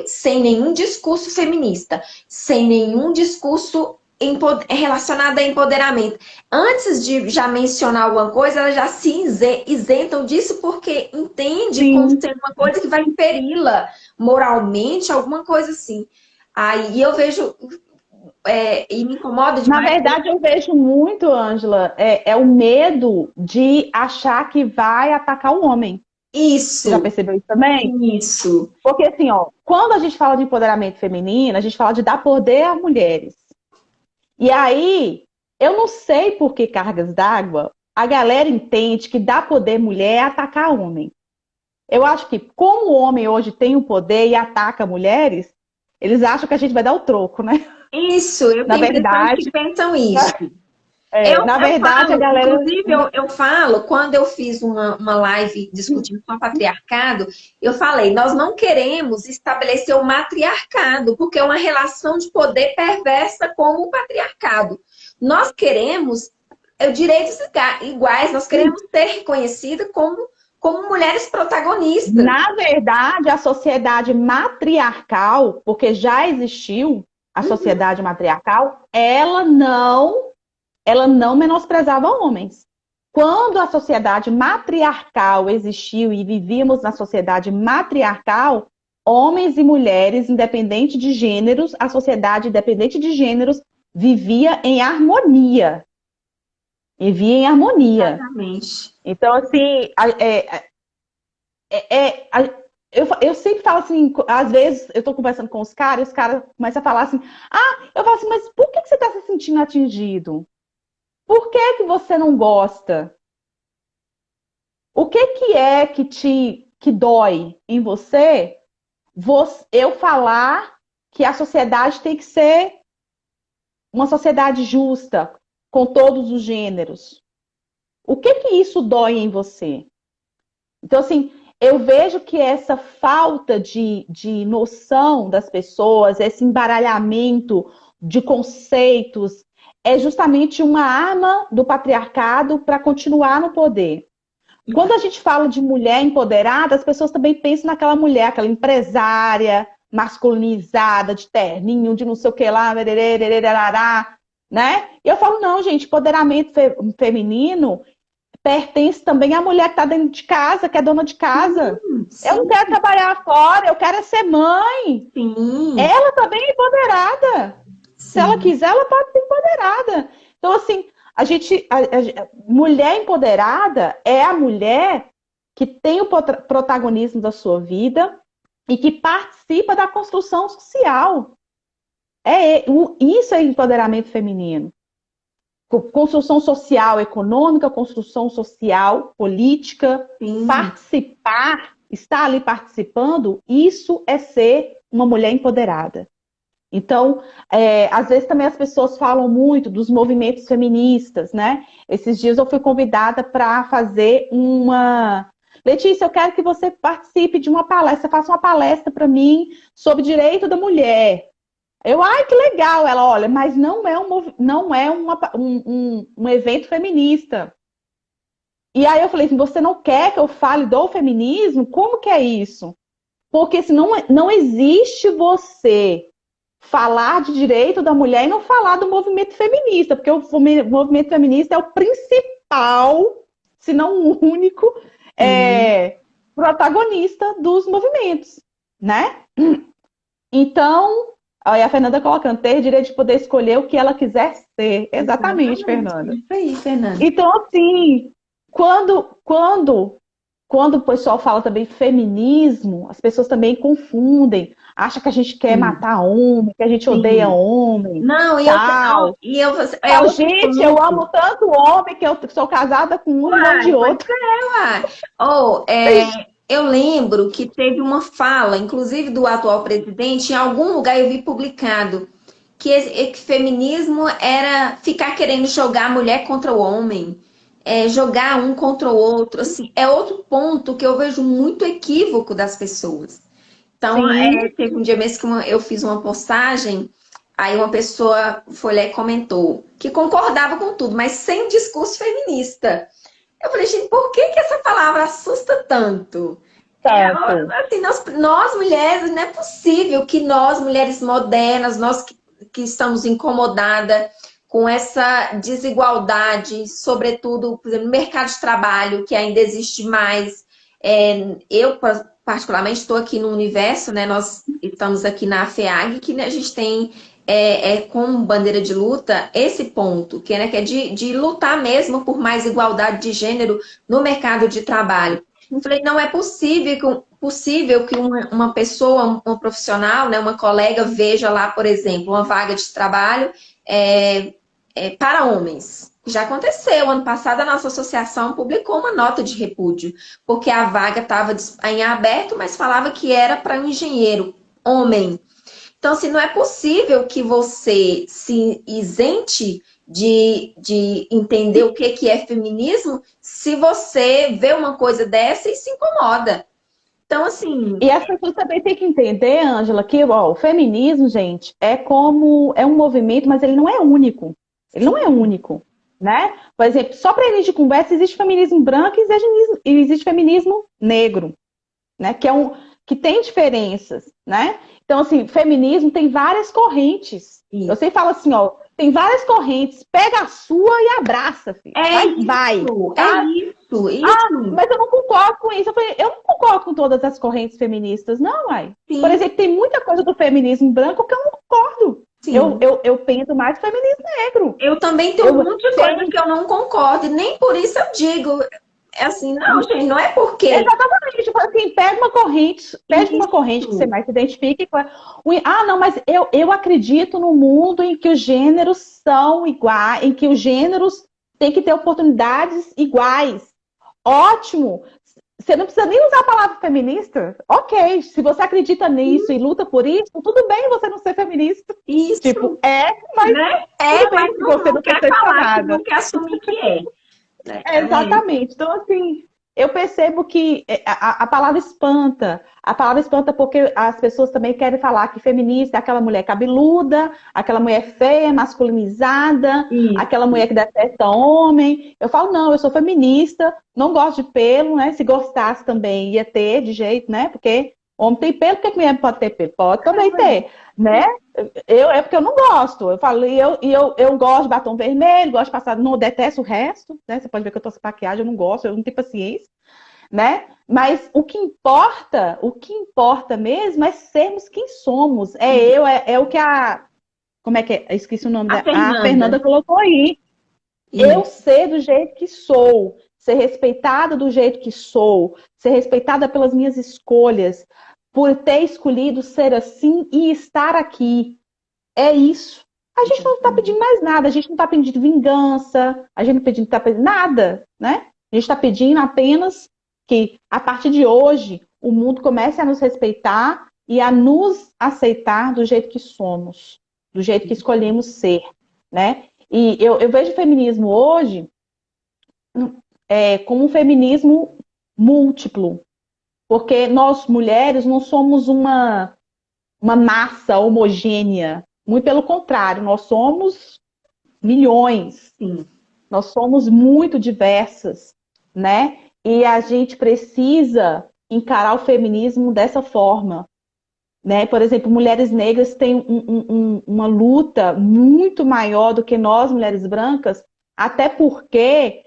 sem nenhum discurso feminista, sem nenhum discurso relacionado a empoderamento. Antes de já mencionar alguma coisa, elas já se isentam disso porque entende como
sim.
sendo uma coisa que vai imperi-la moralmente, alguma coisa assim. Aí eu vejo, e me incomoda
Na
demais.
verdade, eu vejo muito, Ângela, é o medo de achar que vai atacar o homem. Você já
Isso,
percebeu isso também?
isso.
Porque assim, ó, quando a gente fala de empoderamento feminino, a gente fala de dar poder às mulheres. E aí, eu não sei por que cargas d'água a galera entende que dar poder à mulher é atacar homem. Eu acho que, como o homem hoje tem o poder e ataca mulheres, eles acham que a gente vai dar o troco, né?
Isso, eu
Na
tenho a impressão de que
verdade,
pensam isso.
na
Eu
verdade, a
falo,
galera.
inclusive, eu falo, quando eu fiz uma live discutindo com o patriarcado, eu falei, nós não queremos estabelecer o matriarcado, porque é uma relação de poder perversa com o patriarcado. Nós queremos direitos iguais, nós queremos ser reconhecidas como mulheres protagonistas.
Na verdade, a sociedade matriarcal, porque já existiu a
Uhum,
sociedade matriarcal, ela não menosprezava homens. Quando a sociedade matriarcal existiu e vivíamos na sociedade matriarcal, homens e mulheres, independente de gêneros, a sociedade independente de gêneros vivia em harmonia. Vivia em harmonia.
exatamente.
Então, assim, eu sempre falo assim, às vezes eu tô conversando com os caras, e os caras começam a falar assim, eu falo assim, mas por que você está se sentindo atingido? Por que você não gosta? O que é que dói em eu falar que a sociedade tem que ser uma sociedade justa, com todos os gêneros? O que isso dói em você? Então, assim, eu vejo que essa falta de noção das pessoas, esse embaralhamento de conceitos, é justamente uma arma do patriarcado para continuar no poder. Quando a gente fala de mulher empoderada, as pessoas também pensam naquela mulher, aquela empresária masculinizada, de terninho, de não sei o que lá, né? E eu falo, não, gente, empoderamento feminino pertence também à mulher que está dentro de casa, que é dona de casa. Eu não
Sim,
quero trabalhar fora, eu quero ser mãe.
sim,
Ela também é empoderada. Se ela
sim.
quiser, ela pode ser empoderada. Então, assim, mulher empoderada é a mulher que tem o protagonismo da sua vida e que participa da construção social. Isso é empoderamento feminino. Construção social econômica, construção social política,
Sim.
participar, estar ali participando, isso é ser uma mulher empoderada. Então, às vezes também as pessoas falam muito dos movimentos feministas, né? Esses dias eu fui convidada para fazer uma. Letícia, eu quero que você participe de uma palestra, faça uma palestra para mim sobre direito da mulher. Ai, que legal! Ela, olha, mas não é um evento feminista. E aí eu falei assim, você não quer que eu fale do feminismo? Como que é isso? Porque se não existe você falar de direito da mulher e não falar do movimento feminista, porque o movimento feminista é o principal, se não o único, protagonista dos movimentos, né? Então, aí a Fernanda colocando, ter direito de poder escolher o que ela quiser ser. Exatamente, Fernanda.
Isso aí, Fernanda.
Então, assim, quando o pessoal fala também feminismo, as pessoas também confundem. Acha que a gente quer matar homem, que a gente odeia homem,
Não,
tal. Gente, eu amo tanto homem que eu sou casada com um e não de outro.
Eu lembro que teve uma fala, inclusive do atual presidente, em algum lugar eu vi publicado, que feminismo era ficar querendo jogar a mulher contra o homem, jogar um contra o outro. Assim, é outro ponto que eu vejo muito equívoco das pessoas. Então, teve um dia mesmo que eu fiz uma postagem, aí uma pessoa foi lá e comentou que concordava com tudo, mas sem discurso feminista. Eu falei, gente, por que essa palavra assusta tanto? Assim, nós mulheres, não é possível que nós, mulheres modernas, nós que estamos incomodadas com essa desigualdade, sobretudo, por exemplo, no mercado de trabalho, que ainda existe mais. Eu, particularmente, estou aqui no Universo, né? Nós estamos aqui na FEAG, que a gente tem como bandeira de luta esse ponto, que é de lutar mesmo por mais igualdade de gênero no mercado de trabalho. Eu falei, não é possível que uma pessoa, um profissional, né, uma colega veja lá, por exemplo, uma vaga de trabalho para homens. Já aconteceu. Ano passado, a nossa associação publicou uma nota de repúdio, porque a vaga estava em aberto, mas falava que era para um engenheiro, homem. Então, assim, não é possível que você se isente de entender o que é feminismo se você vê uma coisa dessa e se incomoda. Então, assim.
E as pessoas também têm que entender, Ângela, que o feminismo, gente, é um movimento, mas ele não é único. Ele não é único, né? Por exemplo, só para início de conversa, existe feminismo branco e existe feminismo negro, né? Que tem diferenças, né? Então, assim, feminismo tem várias correntes.
Isso.
Eu sempre falo assim, ó, tem várias correntes. Pega a sua e abraça, filho. Vai.
Isso.
Mas eu não concordo com isso. Eu não concordo com todas as correntes feministas, não, uai.
Sim.
Por exemplo, tem muita coisa do feminismo branco que eu não concordo. Eu penso mais no feminismo negro.
Eu também tenho muita coisa que eu não concordo, e nem por isso eu digo. É assim, não, gente, não é porque.
Exatamente, tipo assim, pega uma corrente que você mais se identifique com. Não, mas eu acredito no mundo em que os gêneros são iguais, em que os gêneros têm que ter oportunidades iguais. Ótimo! Você não precisa nem usar a palavra feminista. Ok, se você acredita nisso e luta por isso, tudo bem você não ser feminista.
Isso.
Tipo, mas
né?
mas
você não quer falar, não quer assumir que é.
Exatamente. Então, assim, eu percebo que a palavra espanta. A palavra espanta porque as pessoas também querem falar que feminista é aquela mulher cabeluda, aquela mulher feia, masculinizada, aquela mulher que detesta homem. Eu falo, não, eu sou feminista, não gosto de pelo, né? Se gostasse também, ia ter de jeito, né? Porque homem tem pelo, por que mulher pode ter pelo? Pode também ter, né? É porque eu não gosto. Eu falo, eu gosto de batom vermelho, gosto de passar, não detesto o resto, né? Você pode ver que eu tô sem maquiagem, eu não gosto, eu não tenho paciência, né? Mas o que importa mesmo é sermos quem somos. É o que como é que é? Eu esqueci o nome a Fernanda colocou aí. Eu ser do jeito que sou, ser respeitada do jeito que sou, ser respeitada pelas minhas escolhas, por ter escolhido ser assim e estar aqui. É isso. A gente não está pedindo mais nada, a gente não está pedindo vingança, a gente não está pedindo nada, né? A gente está pedindo apenas que, a partir de hoje, o mundo comece a nos respeitar e a nos aceitar do jeito que somos, do jeito que escolhemos ser, né? E eu vejo o feminismo hoje como um feminismo múltiplo, porque nós, mulheres, não somos uma massa homogênea. Muito pelo contrário, nós somos milhões.
Sim.
Nós somos muito diversas, né? E a gente precisa encarar o feminismo dessa forma. né? Por exemplo, mulheres negras têm uma luta muito maior do que nós, mulheres brancas, até porque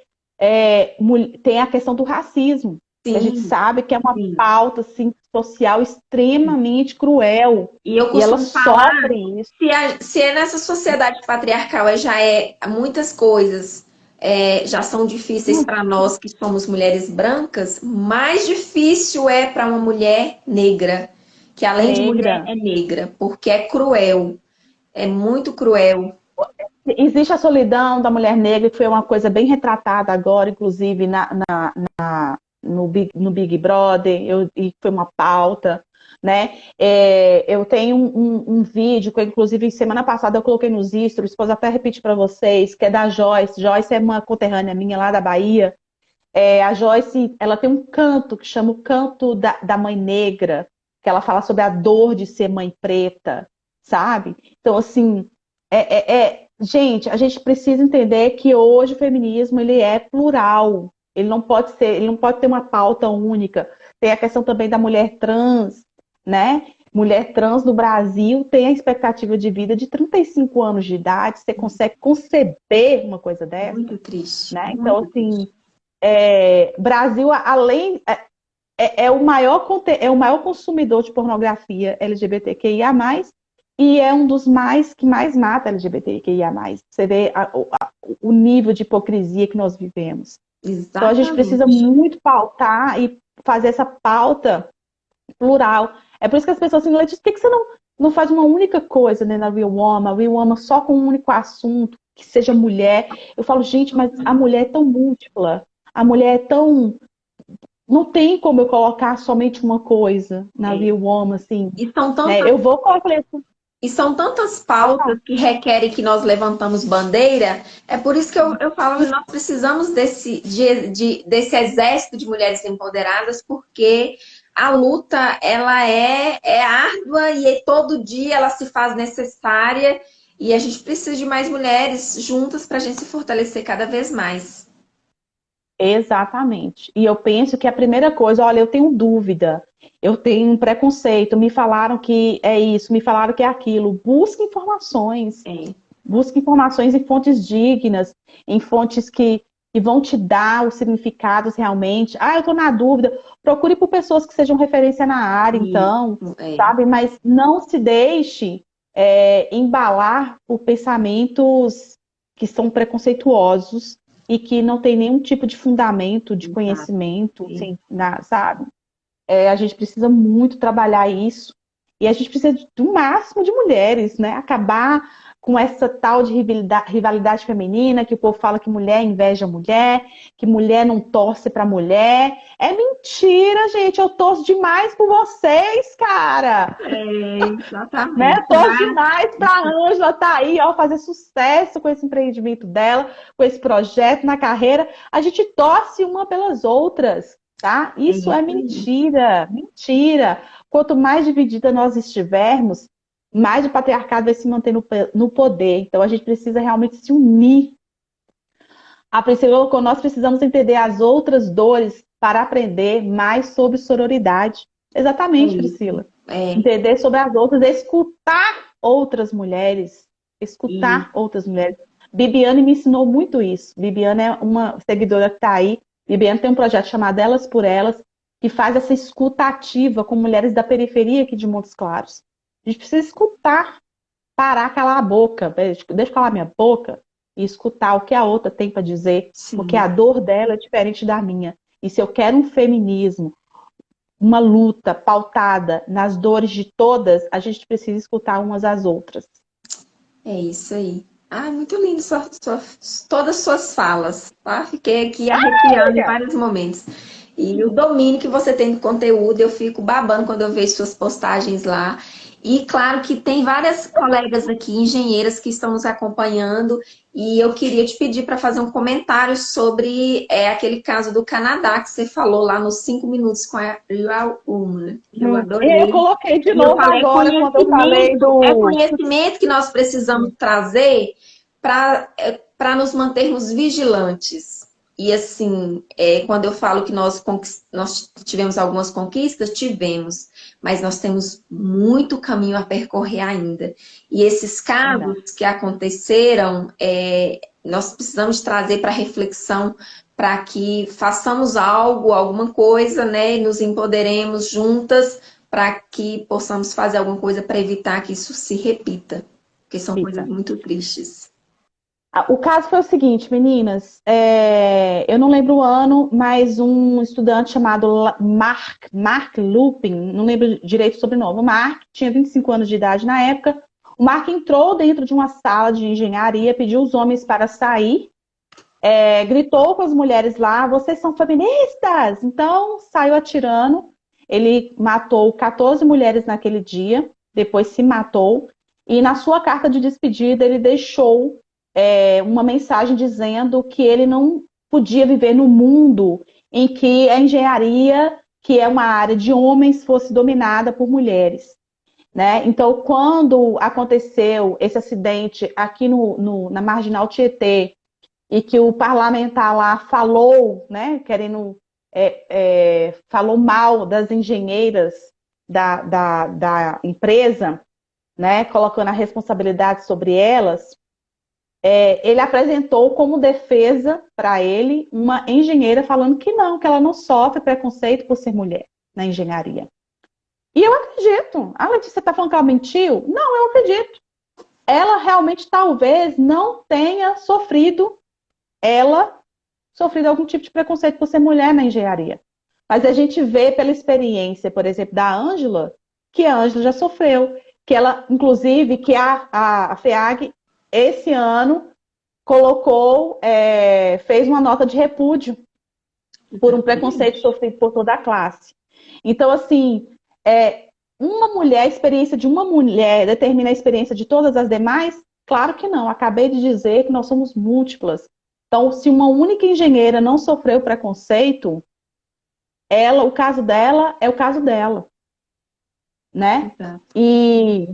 tem a questão do racismo, que a gente
Sim,
sabe que é uma
sim.
pauta assim, social extremamente cruel,
E eu
e elas
costumo falar,
sofrem isso.
se é nessa sociedade patriarcal, já é muitas coisas já são difíceis para nós que somos mulheres brancas, mais difícil é para uma mulher negra, que além de mulher
Negra.
é negra, porque é cruel, é muito cruel.
Existe a solidão da mulher negra, que foi uma coisa bem retratada agora, inclusive no Big Brother, e foi uma pauta, né? Eu tenho um vídeo que, inclusive, semana passada eu coloquei nos stories, depois até repetir para vocês, que é da Joyce. Joyce é uma conterrânea minha lá da Bahia. A Joyce, ela tem um canto que chama o Canto da Mãe Negra, que ela fala sobre a dor de ser mãe preta, sabe? Então, assim, gente, a gente precisa entender que hoje o feminismo ele é plural. Ele não pode ter uma pauta única. Tem a questão também da mulher trans, né? Mulher trans no Brasil tem a expectativa de vida de 35 anos de idade. Você consegue conceber uma coisa dessa,
Muito triste,
né? Então,
muito
assim,
triste.
Brasil, além é o maior consumidor de pornografia LGBTQIA+, e é um dos que mais mata LGBTQIA+. Você vê o nível de hipocrisia que nós vivemos. Então a gente precisa
Exatamente.
muito pautar e fazer essa pauta plural. É por isso que as pessoas assim, Letícia, por que você não faz uma única coisa, né, na Real Woman, a Real Woman só com um único assunto, que seja mulher? Eu falo, gente, mas a mulher é tão múltipla, a mulher é tão não tem como eu colocar somente uma coisa na
É.
Real Woman, assim,
E são
né?
tantas
Eu vou colocar isso.
E são tantas
Pode
pautas
falar.
que requerem que nós levantamos bandeira, é por isso que eu falo que nós precisamos desse exército de mulheres empoderadas, porque a luta ela é árdua e todo dia ela se faz necessária e a gente precisa de mais mulheres juntas para a gente se fortalecer cada vez mais.
Exatamente. E eu penso que a primeira coisa, olha, eu tenho dúvida, eu tenho um preconceito, me falaram que é isso, me falaram que é aquilo.
É,
Busque informações em fontes dignas, em fontes que vão te dar os significados realmente. Ah, eu estou na dúvida. Procure por pessoas que sejam referência na área, então,
isso,
sabe? Mas não se deixe embalar por pensamentos que são preconceituosos e que não tem nenhum tipo de fundamento de
exato.
conhecimento, assim, sabe? A gente precisa muito trabalhar isso e a gente precisa do máximo de mulheres, né? Acabar com essa tal de rivalidade feminina, que o povo fala que mulher inveja mulher, que mulher não torce pra mulher. É mentira, gente. Eu torço demais por vocês, cara. Né?
Exatamente.
Torço demais pra Ângela tá aí, ó, fazer sucesso com esse empreendimento dela, com esse projeto na carreira. A gente torce uma pelas outras, tá?
É
Isso é
isso aí.
mentira, mentira. Quanto mais dividida nós estivermos, mais o patriarcado vai se manter no poder. Então a gente precisa realmente se unir. A princípio, nós precisamos entender as outras dores para aprender mais sobre sororidade.
É
Exatamente,
isso.
Priscila. Entender sobre as outras, escutar outras mulheres.
E
Escutar outras mulheres. Bibiane me ensinou muito isso. Bibiane é uma seguidora que está aí. Bibiane tem um projeto chamado Elas por Elas, que faz essa escuta ativa com mulheres da periferia aqui de Montes Claros. A gente precisa escutar, parar, calar a boca. Deixa eu calar minha boca e escutar o que a outra tem para dizer, porque
sim.
a dor dela é diferente da minha. E se eu quero um feminismo, uma luta pautada nas dores de todas, a gente precisa escutar umas às outras.
É isso aí. Ah, muito lindo todas as suas falas, tá? Fiquei aqui arrepiando em vários momentos. E o domínio que você tem do conteúdo, eu fico babando quando eu vejo suas postagens lá. E claro que tem várias colegas aqui, engenheiras, que estão nos acompanhando, e eu queria te pedir para fazer um comentário sobre aquele caso do Canadá que você falou lá nos 5 minutos com a Real Woman, que eu
Eu
adorei.
coloquei de
E eu
novo
falei,
agora, quando eu falei
é
do.
conhecimento que nós precisamos trazer para nos mantermos vigilantes. E assim, quando eu falo que nós tivemos algumas conquistas, tivemos, mas nós temos muito caminho a percorrer ainda. E esses
Verdade.
casos que aconteceram, nós precisamos trazer para reflexão para que façamos algo, alguma coisa, né? E nos empoderemos juntas para que possamos fazer alguma coisa para evitar que isso se repita, porque são coisas
Rita.
muito tristes.
O caso foi o seguinte, meninas, eu não lembro o ano, mas um estudante chamado Mark Lupin, não lembro direito o sobrenome, o Mark tinha 25 anos de idade na época, o Mark entrou dentro de uma sala de engenharia, pediu os homens para sair, gritou com as mulheres lá, vocês são feministas! Então saiu atirando, ele matou 14 mulheres naquele dia, depois se matou, e na sua carta de despedida ele deixou uma mensagem dizendo que ele não podia viver no mundo em que a engenharia, que é uma área de homens, fosse dominada por mulheres. Né? Então, quando aconteceu esse acidente aqui na Marginal Tietê, e que o parlamentar lá falou, né, falou mal das engenheiras da empresa, né, colocando a responsabilidade sobre elas, ele apresentou como defesa para ele uma engenheira falando que não, que ela não sofre preconceito por ser mulher na engenharia. E eu acredito. A Letícia está falando que ela mentiu? Não, eu acredito. Ela realmente talvez não tenha sofrido algum tipo de preconceito por ser mulher na engenharia. Mas a gente vê pela experiência, por exemplo, da Ângela, que a Ângela já sofreu, que ela, inclusive, que a FEAG, esse ano, fez uma nota de repúdio por um preconceito sofrido por toda a classe. Então, assim, a experiência de uma mulher determina a experiência de todas as demais? Claro que não. Acabei de dizer que nós somos múltiplas. Então, se uma única engenheira não sofreu preconceito, o caso dela é o caso dela, né?
Exato.
E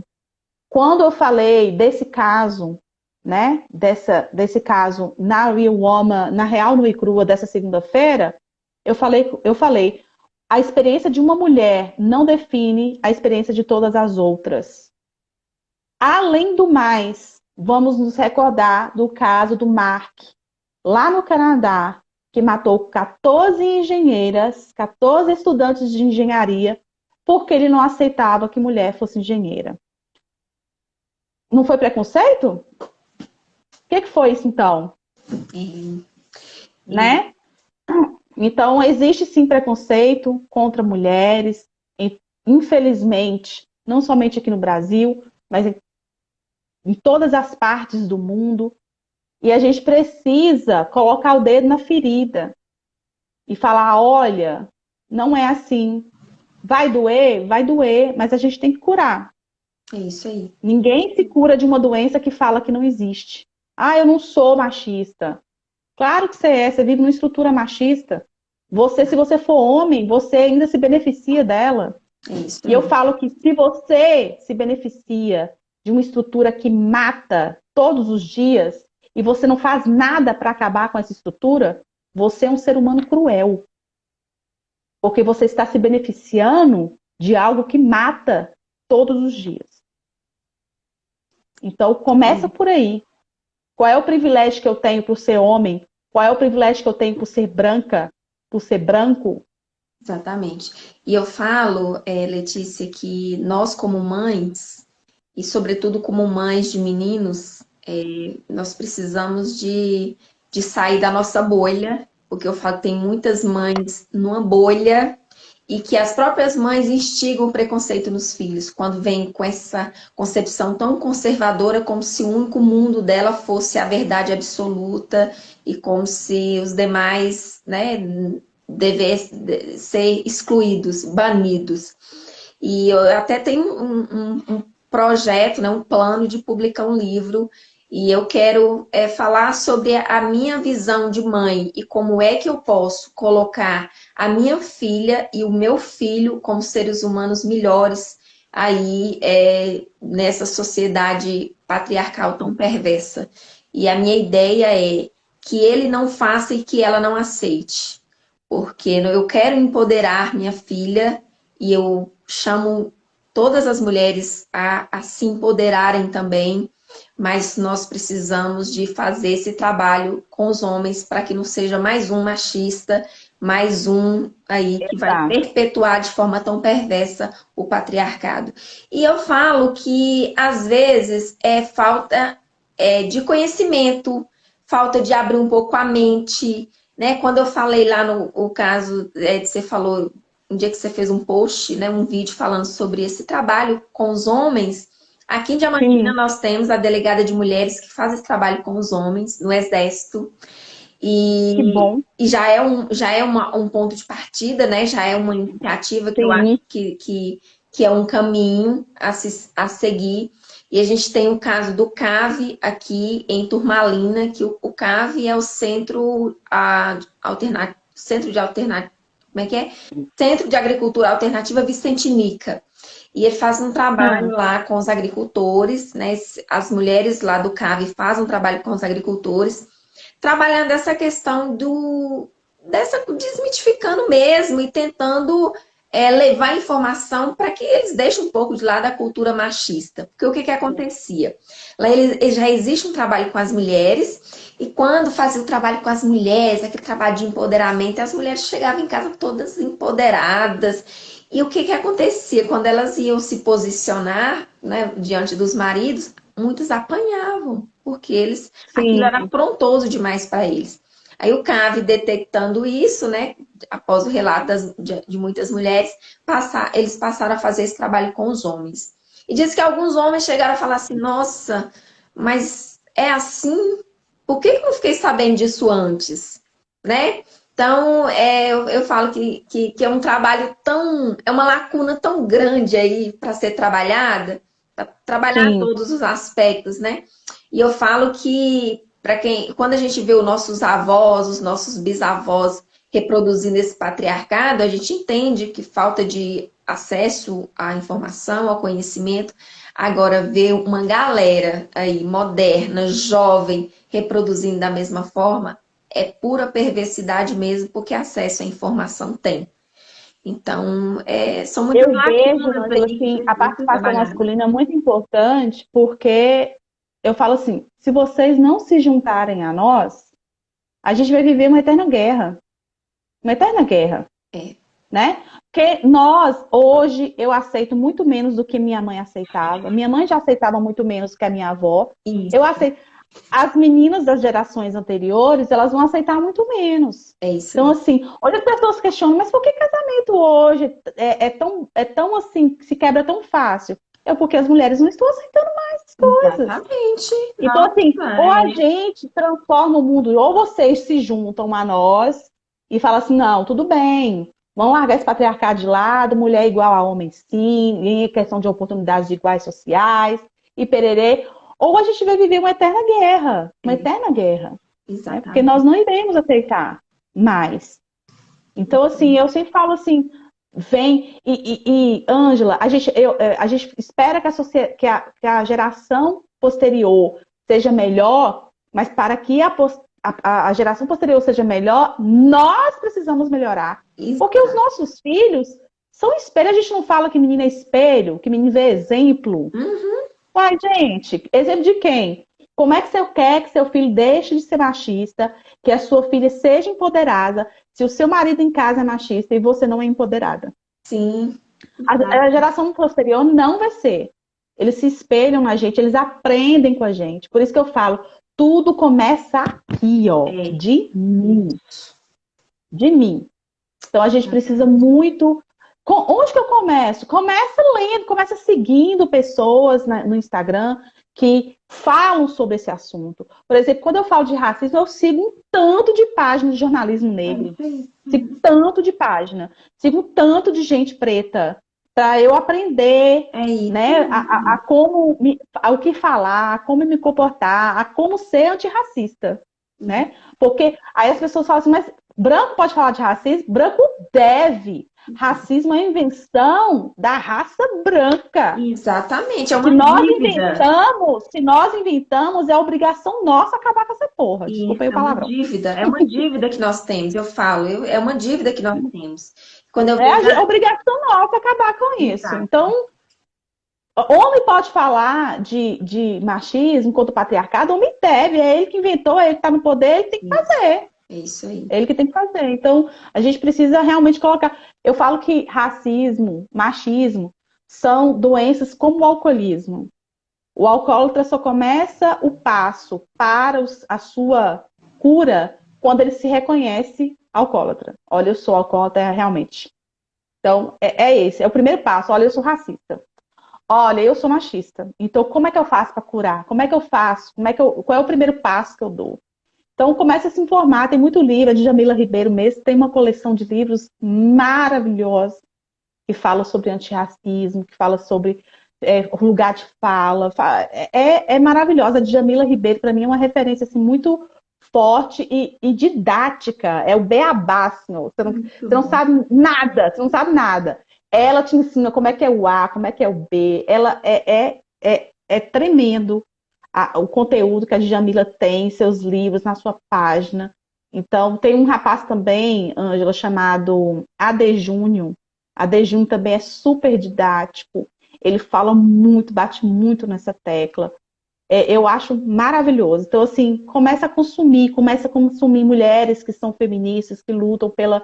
quando eu falei desse caso, né? Desse caso na Real Woman, na Real Nua e Crua dessa segunda-feira, eu falei, a experiência de uma mulher não define a experiência de todas as outras. Além do mais, vamos nos recordar do caso do Mark, lá no Canadá, que matou 14 engenheiras, 14 estudantes de engenharia, porque ele não aceitava que mulher fosse engenheira. Não foi preconceito? O que foi isso, então? Né? Então, existe sim preconceito contra mulheres, infelizmente, não somente aqui no Brasil, mas em todas as partes do mundo. E a gente precisa colocar o dedo na ferida e falar, olha, não é assim. Vai doer? Vai doer, mas a gente tem que curar.
É isso aí.
Ninguém se cura de uma doença que fala que não existe. Ah, eu não sou machista. Claro que você vive numa estrutura machista. Se você for homem, você ainda se beneficia dela.
É isso
E eu
aí.
falo que se você se beneficia de uma estrutura que mata todos os dias e você não faz nada para acabar com essa estrutura, você é um ser humano cruel. Porque você está se beneficiando de algo que mata todos os dias. Então, começa por aí. Qual é o privilégio que eu tenho por ser homem? Qual é o privilégio que eu tenho por ser branca? Por ser branco?
Exatamente. E eu falo, Letícia, que nós como mães, e sobretudo como mães de meninos, nós precisamos de sair da nossa bolha, porque eu falo que tem muitas mães numa bolha e que as próprias mães instigam o preconceito nos filhos, quando vem com essa concepção tão conservadora, como se o único mundo dela fosse a verdade absoluta e como se os demais, né, devessem ser excluídos, banidos. E eu até tenho um projeto, né, um plano de publicar um livro e eu quero falar sobre a minha visão de mãe e como é que eu posso colocar a minha filha e o meu filho como seres humanos melhores aí nessa sociedade patriarcal tão perversa. E a minha ideia é que ele não faça e que ela não aceite. Porque eu quero empoderar minha filha e eu chamo todas as mulheres a se empoderarem também, mas nós precisamos de fazer esse trabalho com os homens para que não seja mais um machista, mais um aí que vai
Exato.
perpetuar de forma tão perversa o patriarcado. E eu falo que às vezes é falta de conhecimento, falta de abrir um pouco a mente, né? Quando eu falei lá no o caso, que você falou, um dia que você fez um post, né, um vídeo falando sobre esse trabalho com os homens, aqui em Diamantina
Sim,
nós temos a delegada de mulheres que faz esse trabalho com os homens no Exército.
que
E,
bom.
e já é um ponto de partida, né? Já é uma iniciativa que eu acho
Sim.
que é um caminho a seguir. E a gente tem o caso do CAV aqui em Turmalina, que o CAV é o Centro de Alternativa, como é que é? Centro de Agricultura Alternativa Vicentínica. E ele faz um trabalho
Hum.
lá com os agricultores, né? As mulheres lá do CAV fazem um trabalho com os agricultores, trabalhando essa questão desmitificando mesmo e tentando levar informação para que eles deixem um pouco de lado a cultura machista. Porque o que, que acontecia? Lá já existe um trabalho com as mulheres, e quando fazia o trabalho com as mulheres, aquele trabalho de empoderamento, as mulheres chegavam em casa todas empoderadas. E o que, que acontecia? Quando elas iam se posicionar, né, diante dos maridos, muitos apanhavam, porque aquilo era
Sim.
afrontoso demais para eles. Aí o CAV detectando isso, né, após o relato de muitas mulheres, eles passaram a fazer esse trabalho com os homens. E diz que alguns homens chegaram a falar assim: nossa, mas é assim? Por que eu não fiquei sabendo disso antes? Né? Então, eu falo que é um trabalho tão. É uma lacuna tão grande aí para ser trabalhada, para trabalhar
Sim.
todos os aspectos, né? E eu falo que quando a gente vê os nossos avós, os nossos bisavós reproduzindo esse patriarcado, a gente entende que falta de acesso à informação, ao conhecimento. Agora, ver uma galera aí moderna, jovem, reproduzindo da mesma forma, é pura perversidade mesmo, porque acesso à informação tem. Então, são muitas
Eu vejo,
lacunas
Ângela,
aí que
assim, a
precisam ser
participação
trabalhadas.
masculina é muito importante porque eu falo assim, se vocês não se juntarem a nós, a gente vai viver uma eterna guerra,
É,
né? Porque nós, hoje, eu aceito muito menos do que minha mãe aceitava. Minha mãe já aceitava muito menos que a minha avó. Eu
isso,
aceito. As meninas das gerações anteriores, elas vão aceitar muito menos.
é isso
Então,
aí.
assim, hoje as pessoas questionam, mas por que casamento hoje é tão assim, se quebra tão fácil? É porque as mulheres não estão aceitando mais as coisas.
Exatamente.
Então, assim,
Nossa,
ou a gente transforma o mundo, ou vocês se juntam a nós e falam assim, não, tudo bem, vamos largar esse patriarcado de lado, mulher igual a homem sim, em questão de oportunidades iguais sociais, e pererê. Ou a gente vai viver uma eterna guerra, né? Porque
exatamente.
nós não iremos aceitar mais. Então, assim, eu sempre falo assim, vem Ângela, a gente espera que que a geração posterior seja melhor, mas para que a geração posterior seja melhor, nós precisamos melhorar. Porque os
Exato.
nossos filhos são espelho. A gente não fala que menino é espelho, que menino vê exemplo.
Uhum.
Uai, gente, exemplo de quem? Como é que você quer que seu filho deixe de ser machista, que a sua filha seja empoderada, se o seu marido em casa é machista e você não é empoderada?
Sim,
A
exato.
geração posterior não vai ser. Eles se espelham na gente, eles aprendem com a gente. Por isso que eu falo, tudo começa aqui, ó,
É,
de mim, de mim. Então a gente precisa
exatamente.
muito. Onde que eu começo? Começa lendo, começa seguindo pessoas no Instagram que falam sobre esse assunto. Por exemplo, quando eu falo de racismo, eu sigo um tanto de páginas de jornalismo
É
negro,
isso aí.
sigo um tanto de página, sigo um tanto de gente preta, para eu aprender,
É isso
né,
aí.
o que falar, a como me comportar, a como ser antirracista, né? Porque aí as pessoas falam assim, mas branco pode falar de racismo? Branco deve. Racismo é a invenção da raça branca.
Exatamente, é
Se
uma
nós
dívida.
inventamos, se nós inventamos, é obrigação nossa acabar com essa porra.
E
Desculpa aí o
é uma
palavrão.
dívida, é uma dívida que nós temos, eu falo, é uma dívida que nós temos. Quando eu
É
vejo.
a obrigação nossa acabar com isso.
Exato,
Então, homem pode falar de machismo contra o patriarcado, homem deve, é ele que inventou, é ele que está no poder, ele tem que
isso,
fazer.
é isso aí.
É ele que tem que fazer. Então, a gente precisa realmente colocar. Eu falo que racismo, machismo, são doenças como o alcoolismo. O alcoólatra só começa o passo para a sua cura quando ele se reconhece alcoólatra. Olha, eu sou alcoólatra realmente. Então, é esse, é o primeiro passo. Olha, eu sou racista. Olha, eu sou machista. Então, como é que eu faço para curar? Como é que eu faço? Qual é o primeiro passo que eu dou? Então, comece a se informar. Tem muito livro, a Djamila Ribeiro mesmo tem uma coleção de livros maravilhosos que fala sobre antirracismo, que fala sobre o lugar de fala. É maravilhosa. A Djamila Ribeiro, para mim, é uma referência assim, muito forte e didática. É o beabá, assim, ó.
Muito
Você não
bom.
sabe nada, você não sabe nada. Ela te ensina como é que é o A, como é que é o B. Ela é tremendo o conteúdo que a Djamila tem em seus livros, na sua página. Então, tem um rapaz também, Ângela, chamado AD Júnior. AD Júnior também é super didático. Ele fala muito, bate muito nessa tecla. Eu acho maravilhoso. Então, assim, começa a consumir mulheres que são feministas, que lutam pelo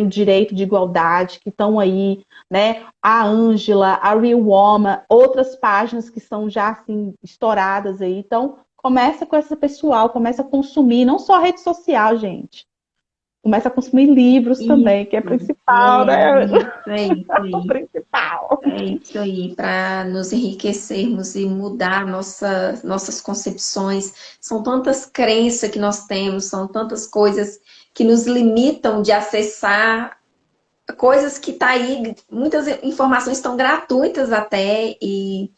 direito de igualdade, que estão aí, né? A Ângela, a Real Woman, outras páginas que são já, assim, estouradas aí. Então, começa com essa pessoal, começa a consumir, não só rede social, gente. Começa a consumir livros também, que é
Isso,
principal, né?
é isso
O
aí.
principal.
É isso aí, para nos enriquecermos e mudar nossas concepções. São tantas crenças que nós temos, são tantas coisas que nos limitam de acessar coisas que tá aí, muitas informações estão gratuitas até, e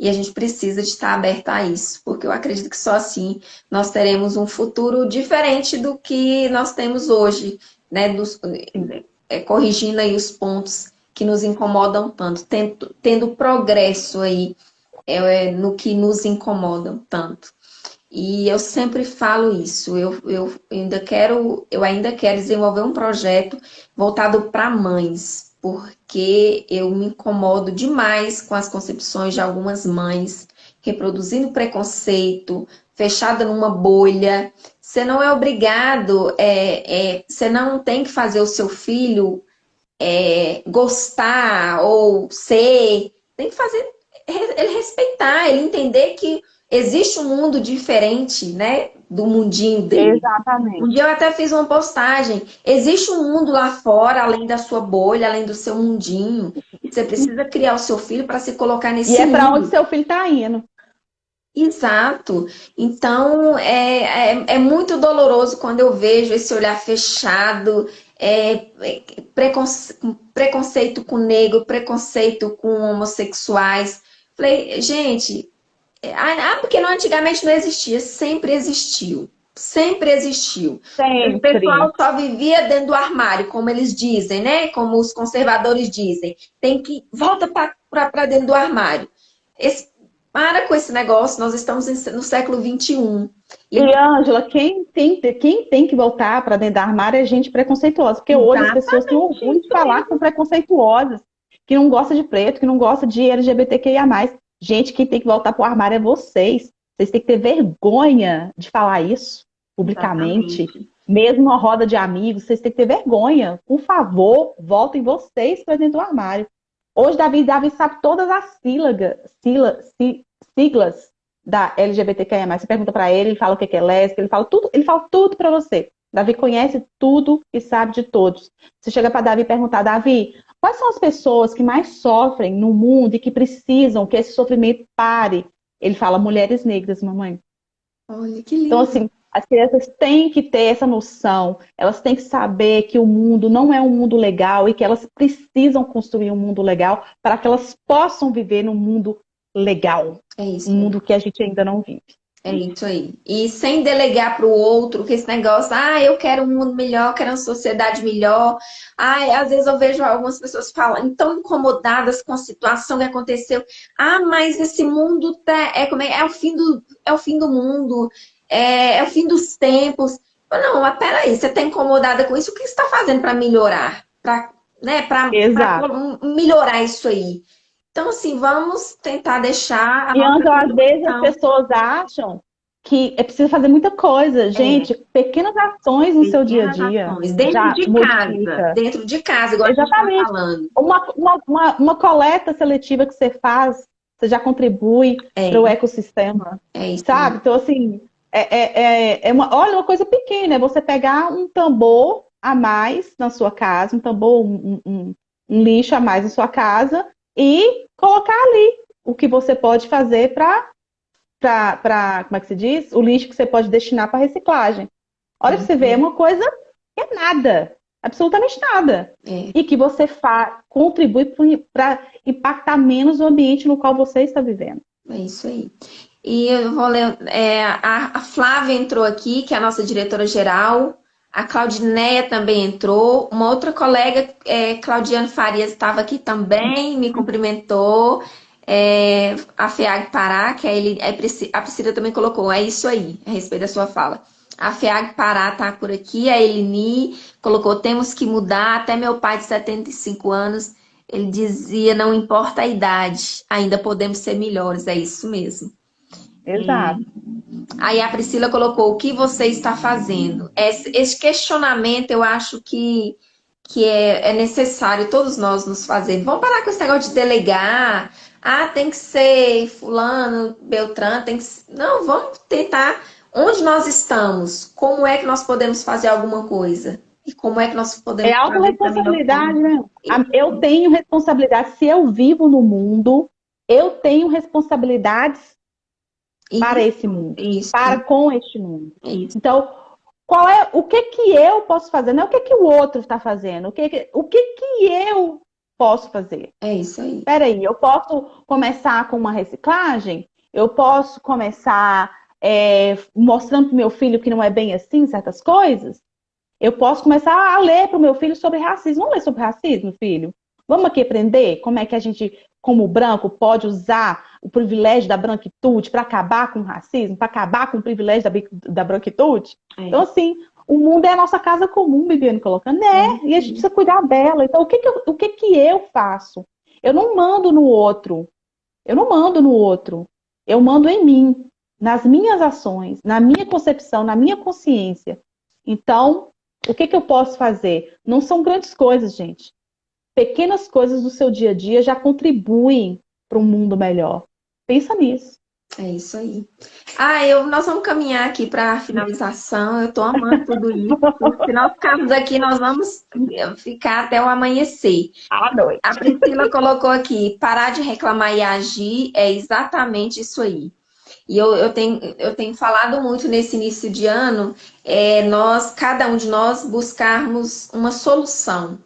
a gente precisa de estar aberta a isso, porque eu acredito que só assim nós teremos um futuro diferente do que nós temos hoje, né? Corrigindo aí os pontos que nos incomodam tanto, tendo progresso aí no que nos incomodam tanto. E eu sempre falo isso, eu ainda quero desenvolver um projeto voltado para mães, porque eu me incomodo demais com as concepções de algumas mães, reproduzindo preconceito, fechada numa bolha. Você não é obrigado, você não tem que fazer o seu filho gostar ou ser, tem que fazer ele respeitar, ele entender que existe um mundo diferente, né, do mundinho dele. Um dia
Exatamente.
eu até fiz uma postagem. Existe um mundo lá fora, além da sua bolha, além do seu mundinho. E você precisa criar o seu filho para se colocar
E
nesse
é para onde
mundo.
seu filho está indo.
Exato. Então, é muito doloroso quando eu vejo esse olhar fechado, preconceito com negro, preconceito com homossexuais. Falei, gente, porque não, antigamente não existia, sempre existiu. Sempre existiu. Esse pessoal
Sempre.
só vivia dentro do armário, como eles dizem, né? Como os conservadores dizem. Tem que volta para dentro do armário. Para com esse negócio, nós estamos no século XXI. E
E,
não,
Ângela, quem tem que voltar para dentro da armário é gente preconceituosa, porque hoje as pessoas têm
exatamente
orgulho de
isso
falar que são
aí.
preconceituosas, que não gosta de preto, que não gosta de LGBTQIA+. Gente, quem tem que voltar para o armário é vocês. Vocês têm que ter vergonha de falar isso publicamente,
Exatamente.
mesmo numa roda de amigos, vocês têm que ter vergonha. Por favor, voltem vocês para dentro do armário. Hoje, Davi sabe todas as siglas da LGBTQIA+. Você pergunta para ele, ele fala o que é lésbica, ele fala tudo para você. Davi conhece tudo e sabe de todos. Você chega para Davi e perguntar, Davi, quais são as pessoas que mais sofrem no mundo e que precisam que esse sofrimento pare? Ele fala, mulheres negras, mamãe.
Olha que
Então,
lindo.
assim, as crianças têm que ter essa noção, elas têm que saber que o mundo não é um mundo legal e que elas precisam construir um mundo legal para que elas possam viver num mundo legal,
É isso
um
aí.
mundo que a gente ainda não vive.
É isso aí. E sem delegar para o outro, que esse negócio, eu quero um mundo melhor, eu quero uma sociedade melhor. Às vezes eu vejo algumas pessoas falando, tão incomodadas com a situação que aconteceu. Mas esse mundo é o fim do mundo, é o fim dos tempos. Não, mas peraí, você está incomodada com isso, o que você está fazendo para melhorar? Para, né, para
Exato.
melhorar isso aí. Então, assim, vamos tentar deixar a
E
nossa
então, às vezes, as
contribuição.
pessoas acham que é preciso fazer muita coisa.
É,
Gente, pequenas ações no seu dia a
pequenas
dia
ações,
já modifica.
dentro de casa, igual a gente está
Exatamente.
falando.
Uma coleta seletiva que você faz, você já contribui para o
É,
ecossistema,
é isso
sabe?
mesmo.
Então, assim, olha, uma coisa pequena, é você pegar um tambor a mais na sua casa, um tambor, um lixo a mais na sua casa e colocar ali o que você pode fazer como é que se diz? O lixo que você pode destinar para reciclagem.
É
Olha pra você
isso
ver, é
aí.
uma coisa que é nada, absolutamente nada.
É,
E que você contribui para impactar menos o ambiente no qual você está vivendo.
é isso aí. E eu vou ler, a Flávia entrou aqui, que é a nossa diretora-geral. A Claudineia também entrou. Uma outra colega, Claudiane Farias, estava aqui também, me cumprimentou. A FEAG Pará, que a Priscila também colocou, é isso aí, a respeito da sua fala. A FEAG Pará está por aqui, a Elini colocou, temos que mudar, até meu pai de 75 anos, ele dizia, não importa a idade, ainda podemos ser melhores, é isso mesmo.
Exato.
Aí a Priscila colocou, o que você está fazendo? Esse questionamento eu acho que é necessário todos nós nos fazermos. Vamos parar com esse negócio de delegar. Tem que ser fulano, Beltrano, tem que ser... Não, vamos tentar onde nós estamos, como é que nós podemos fazer alguma coisa e como é que nós
É
podemos fazer da melhor forma.
autorresponsabilidade, né? Eu tenho responsabilidade. Se eu vivo no mundo, eu tenho responsabilidades para
Isso,
esse mundo,
isso,
para com este mundo.
isso,
Então, o que que eu posso fazer? Não é o que que o outro está fazendo, o que que eu posso fazer?
é isso aí.
Peraí, eu posso começar com uma reciclagem? Eu posso começar mostrando para o meu filho que não é bem assim certas coisas? Eu posso começar a ler para o meu filho sobre racismo. Vamos ler sobre racismo, filho? Vamos aqui aprender como é que a gente, como branco, pode usar o privilégio da branquitude para acabar com o racismo, para acabar com o privilégio da branquitude? Então,
É,
assim, o mundo é a nossa casa comum, Bibiane colocando, né? E a gente precisa cuidar dela. Então, o que que eu faço? Eu não mando no outro. Eu não mando no outro. Eu mando em mim, nas minhas ações, na minha concepção, na minha consciência. Então, o que que eu posso fazer? Não são grandes coisas, gente. Pequenas coisas do seu dia a dia já contribuem para um mundo melhor. Pensa nisso.
é isso aí. Nós vamos caminhar aqui para a finalização. Eu estou amando tudo isso. Se nós ficarmos aqui, nós vamos ficar até o amanhecer.
À
A
noite.
Priscila colocou aqui, parar de reclamar e agir é exatamente isso aí. E eu tenho falado muito nesse início de ano, cada um de nós buscarmos uma solução.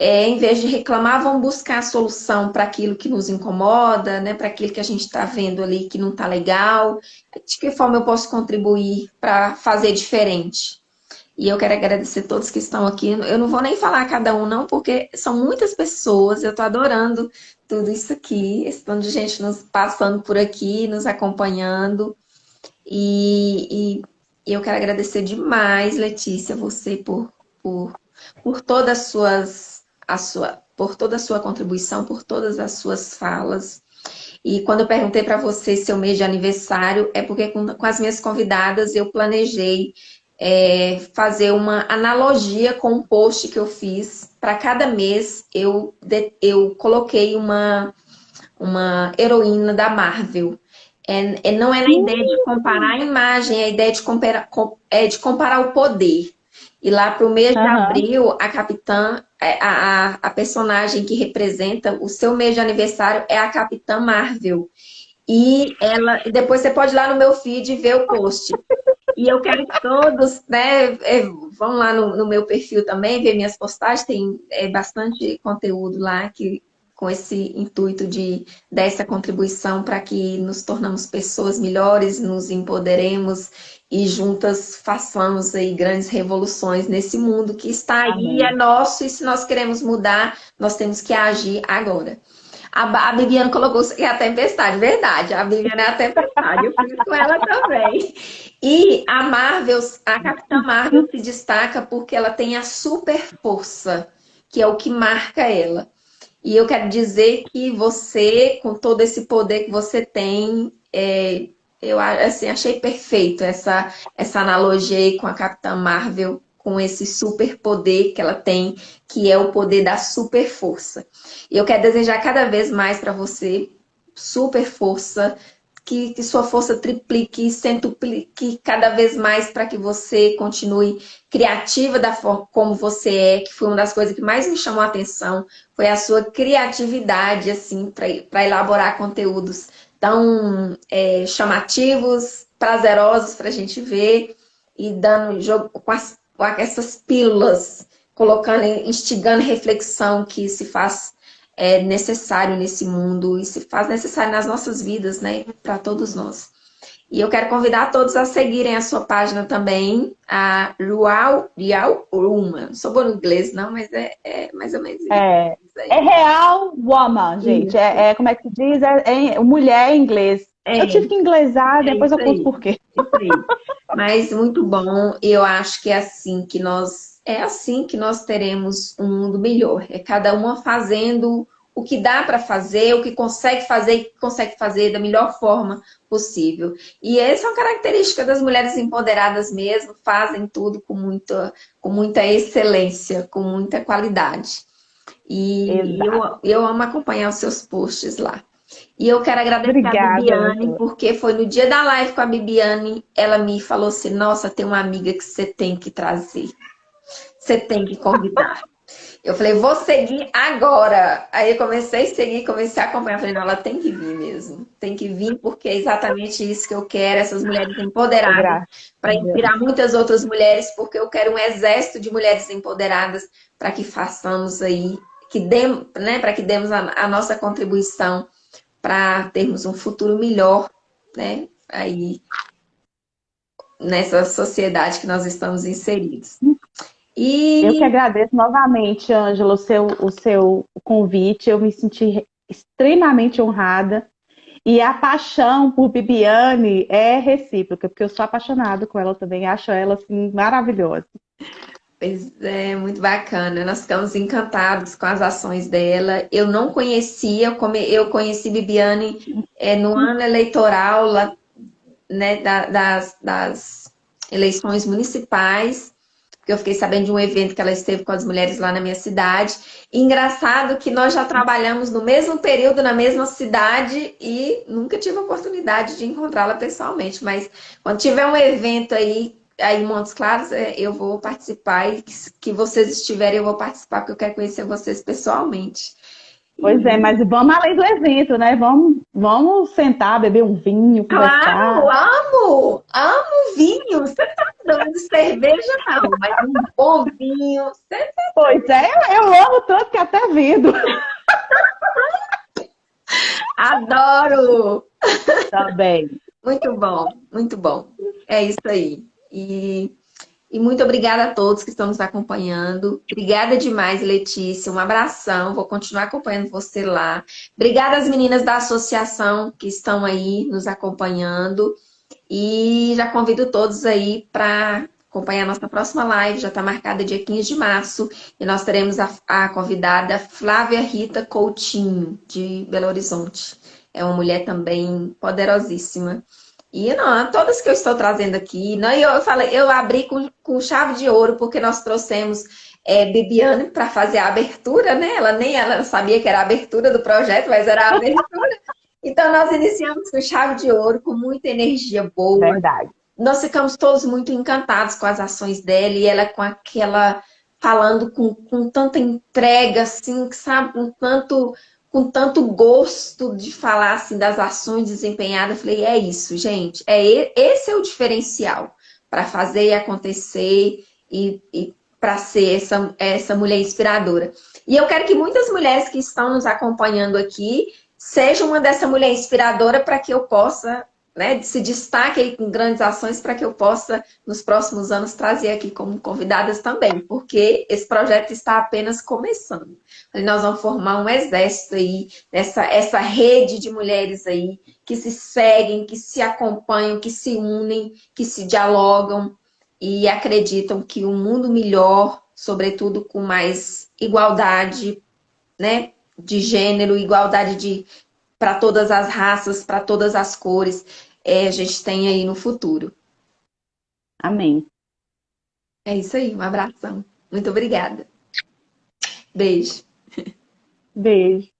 Em vez de reclamar, vamos buscar a solução para aquilo que nos incomoda, né? Para aquilo que a gente está vendo ali que não está legal. De que forma eu posso contribuir para fazer diferente? E eu quero agradecer todos que estão aqui. Eu não vou nem falar cada um, não, porque são muitas pessoas. Eu estou adorando tudo isso aqui, esse tanto de gente nos passando por aqui, nos acompanhando. E eu quero agradecer demais, Letícia, você por, por todas por toda a sua contribuição, por todas as suas falas. E quando eu perguntei para você seu mês de aniversário, é porque com as minhas convidadas eu planejei fazer uma analogia com um post que eu fiz. Para cada mês eu coloquei uma heroína da Marvel. Não é na ideia de comparar a imagem, é a ideia de comparar o poder. E lá para o mês de
Aham.
abril, a capitã, a personagem que representa o seu mês de aniversário é a Capitã Marvel. Depois você pode ir lá no meu feed e ver o post. E eu quero que todos, né, vão lá no meu perfil também, ver minhas postagens, tem bastante conteúdo lá que com esse intuito de dar essa contribuição para que nos tornamos pessoas melhores, nos empoderemos e juntas façamos aí grandes revoluções nesse mundo que está aí, é
Amém.
nosso, e se nós queremos mudar, nós temos que agir agora. A Bibiana colocou que é a tempestade, verdade. A Bibiana é a tempestade, eu fiz com ela também. E a Marvel, a Capitã Marvel se destaca porque ela tem a super força, que é o que marca ela. E eu quero dizer que você, com todo esse poder que você tem, eu assim, achei perfeito essa analogia aí com a Capitã Marvel, com esse super poder que ela tem, que é o poder da super força. E eu quero desejar cada vez mais para você super força, que sua força triplique, centuplique cada vez mais para que você continue criativa da forma como você é, que foi uma das coisas que mais me chamou a atenção, foi a sua criatividade, assim, para elaborar conteúdos tão chamativos, prazerosos para a gente ver e dando jogo com essas pílulas, colocando, instigando reflexão que se faz necessário nesse mundo e se faz necessário nas nossas vidas, né, para todos nós. E eu quero convidar todos a seguirem a sua página também, a Real Woman. Não sou boa no inglês, não, mas é mais ou menos isso
É,
aí.
é real woman, gente.
Isso,
Como é que se diz? Mulher em inglês. Eu tive que inglesar,
é
depois
isso
eu conto
aí.
por quê.
Isso aí. Mas muito bom. Eu acho que é assim que nós teremos um mundo melhor. É cada uma fazendo o que dá para fazer, o que consegue e que consegue fazer da melhor forma possível. E essa é uma característica das mulheres empoderadas mesmo, fazem tudo com muita excelência, com muita qualidade. E
Exato.
eu amo acompanhar os seus posts lá. E eu quero agradecer a
Obrigada,
Bibiane,
Angela.
porque foi no dia da live com a Bibiane, ela me falou assim, nossa, tem uma amiga que você tem que trazer, você tem que convidar. Eu falei, vou seguir agora. Aí eu comecei a seguir, comecei a acompanhar. Eu falei, não, ela tem que vir mesmo. Tem que vir porque é exatamente isso que eu quero, essas mulheres empoderadas,
Graças a
para
Deus.
inspirar muitas outras mulheres, porque eu quero um exército de mulheres empoderadas para que façamos aí, né, para que demos a nossa contribuição para termos um futuro melhor, né, aí nessa sociedade que nós estamos inseridos.
Eu que
E
agradeço novamente, Ângela, o seu convite. Eu me senti extremamente honrada. E a paixão por Bibiane é recíproca, porque eu sou apaixonada com ela também. Acho ela assim, maravilhosa.
pois é, muito bacana. Nós ficamos encantados com as ações dela. Eu não conhecia, eu conheci Bibiane no ano eleitoral lá, né, das eleições municipais, porque eu fiquei sabendo de um evento que ela esteve com as mulheres lá na minha cidade. E engraçado que nós já trabalhamos no mesmo período, na mesma cidade, e nunca tive a oportunidade de encontrá-la pessoalmente. Mas quando tiver um evento aí em Montes Claros, eu vou participar, e que vocês estiverem, eu vou participar, porque eu quero conhecer vocês pessoalmente.
Pois é, mas vamos além do evento, né? Vamos sentar, beber um vinho,
Claro,
conversar.
amo! Amo vinho! Você tá dando cerveja, não, mas um bom vinho.
Pois é, eu amo tanto que até vendo.
Adoro!
Também.
Muito bom, muito bom. É isso aí. E muito obrigada a todos que estão nos acompanhando. Obrigada demais, Letícia. Um abração. Vou continuar acompanhando você lá. Obrigada às meninas da associação que estão aí nos acompanhando. E já convido todos aí para acompanhar a nossa próxima live. Já está marcada dia 15 de março. E nós teremos a convidada Flávia Rita Coutinho, de Belo Horizonte. É uma mulher também poderosíssima. E não, todas que eu estou trazendo aqui, não, eu falei, eu abri com chave de ouro, porque nós trouxemos Bibiane para fazer a abertura, né? Nem ela sabia que era a abertura do projeto, mas era a abertura. Então, nós iniciamos com chave de ouro, com muita energia boa.
Verdade.
Nós ficamos todos muito encantados com as ações dela e ela com aquela, falando com tanta entrega, assim, sabe? Com tanto gosto de falar assim, das ações desempenhadas. Eu falei, é isso, gente. Esse é o diferencial para fazer e acontecer e para ser essa mulher inspiradora. E eu quero que muitas mulheres que estão nos acompanhando aqui sejam uma dessa mulher inspiradora para que eu possa, né, se destaque aí com grandes ações para que eu possa, nos próximos anos, trazer aqui como convidadas também, porque esse projeto está apenas começando. E nós vamos formar um exército aí, essa rede de mulheres aí que se seguem, que se acompanham, que se unem, que se dialogam e acreditam que um mundo melhor, sobretudo com mais igualdade, né, de gênero, igualdade de para todas as raças, para todas as cores, a gente tem aí no futuro.
Amém.
É isso aí, um abração. Muito obrigada. Beijo.
Beijo.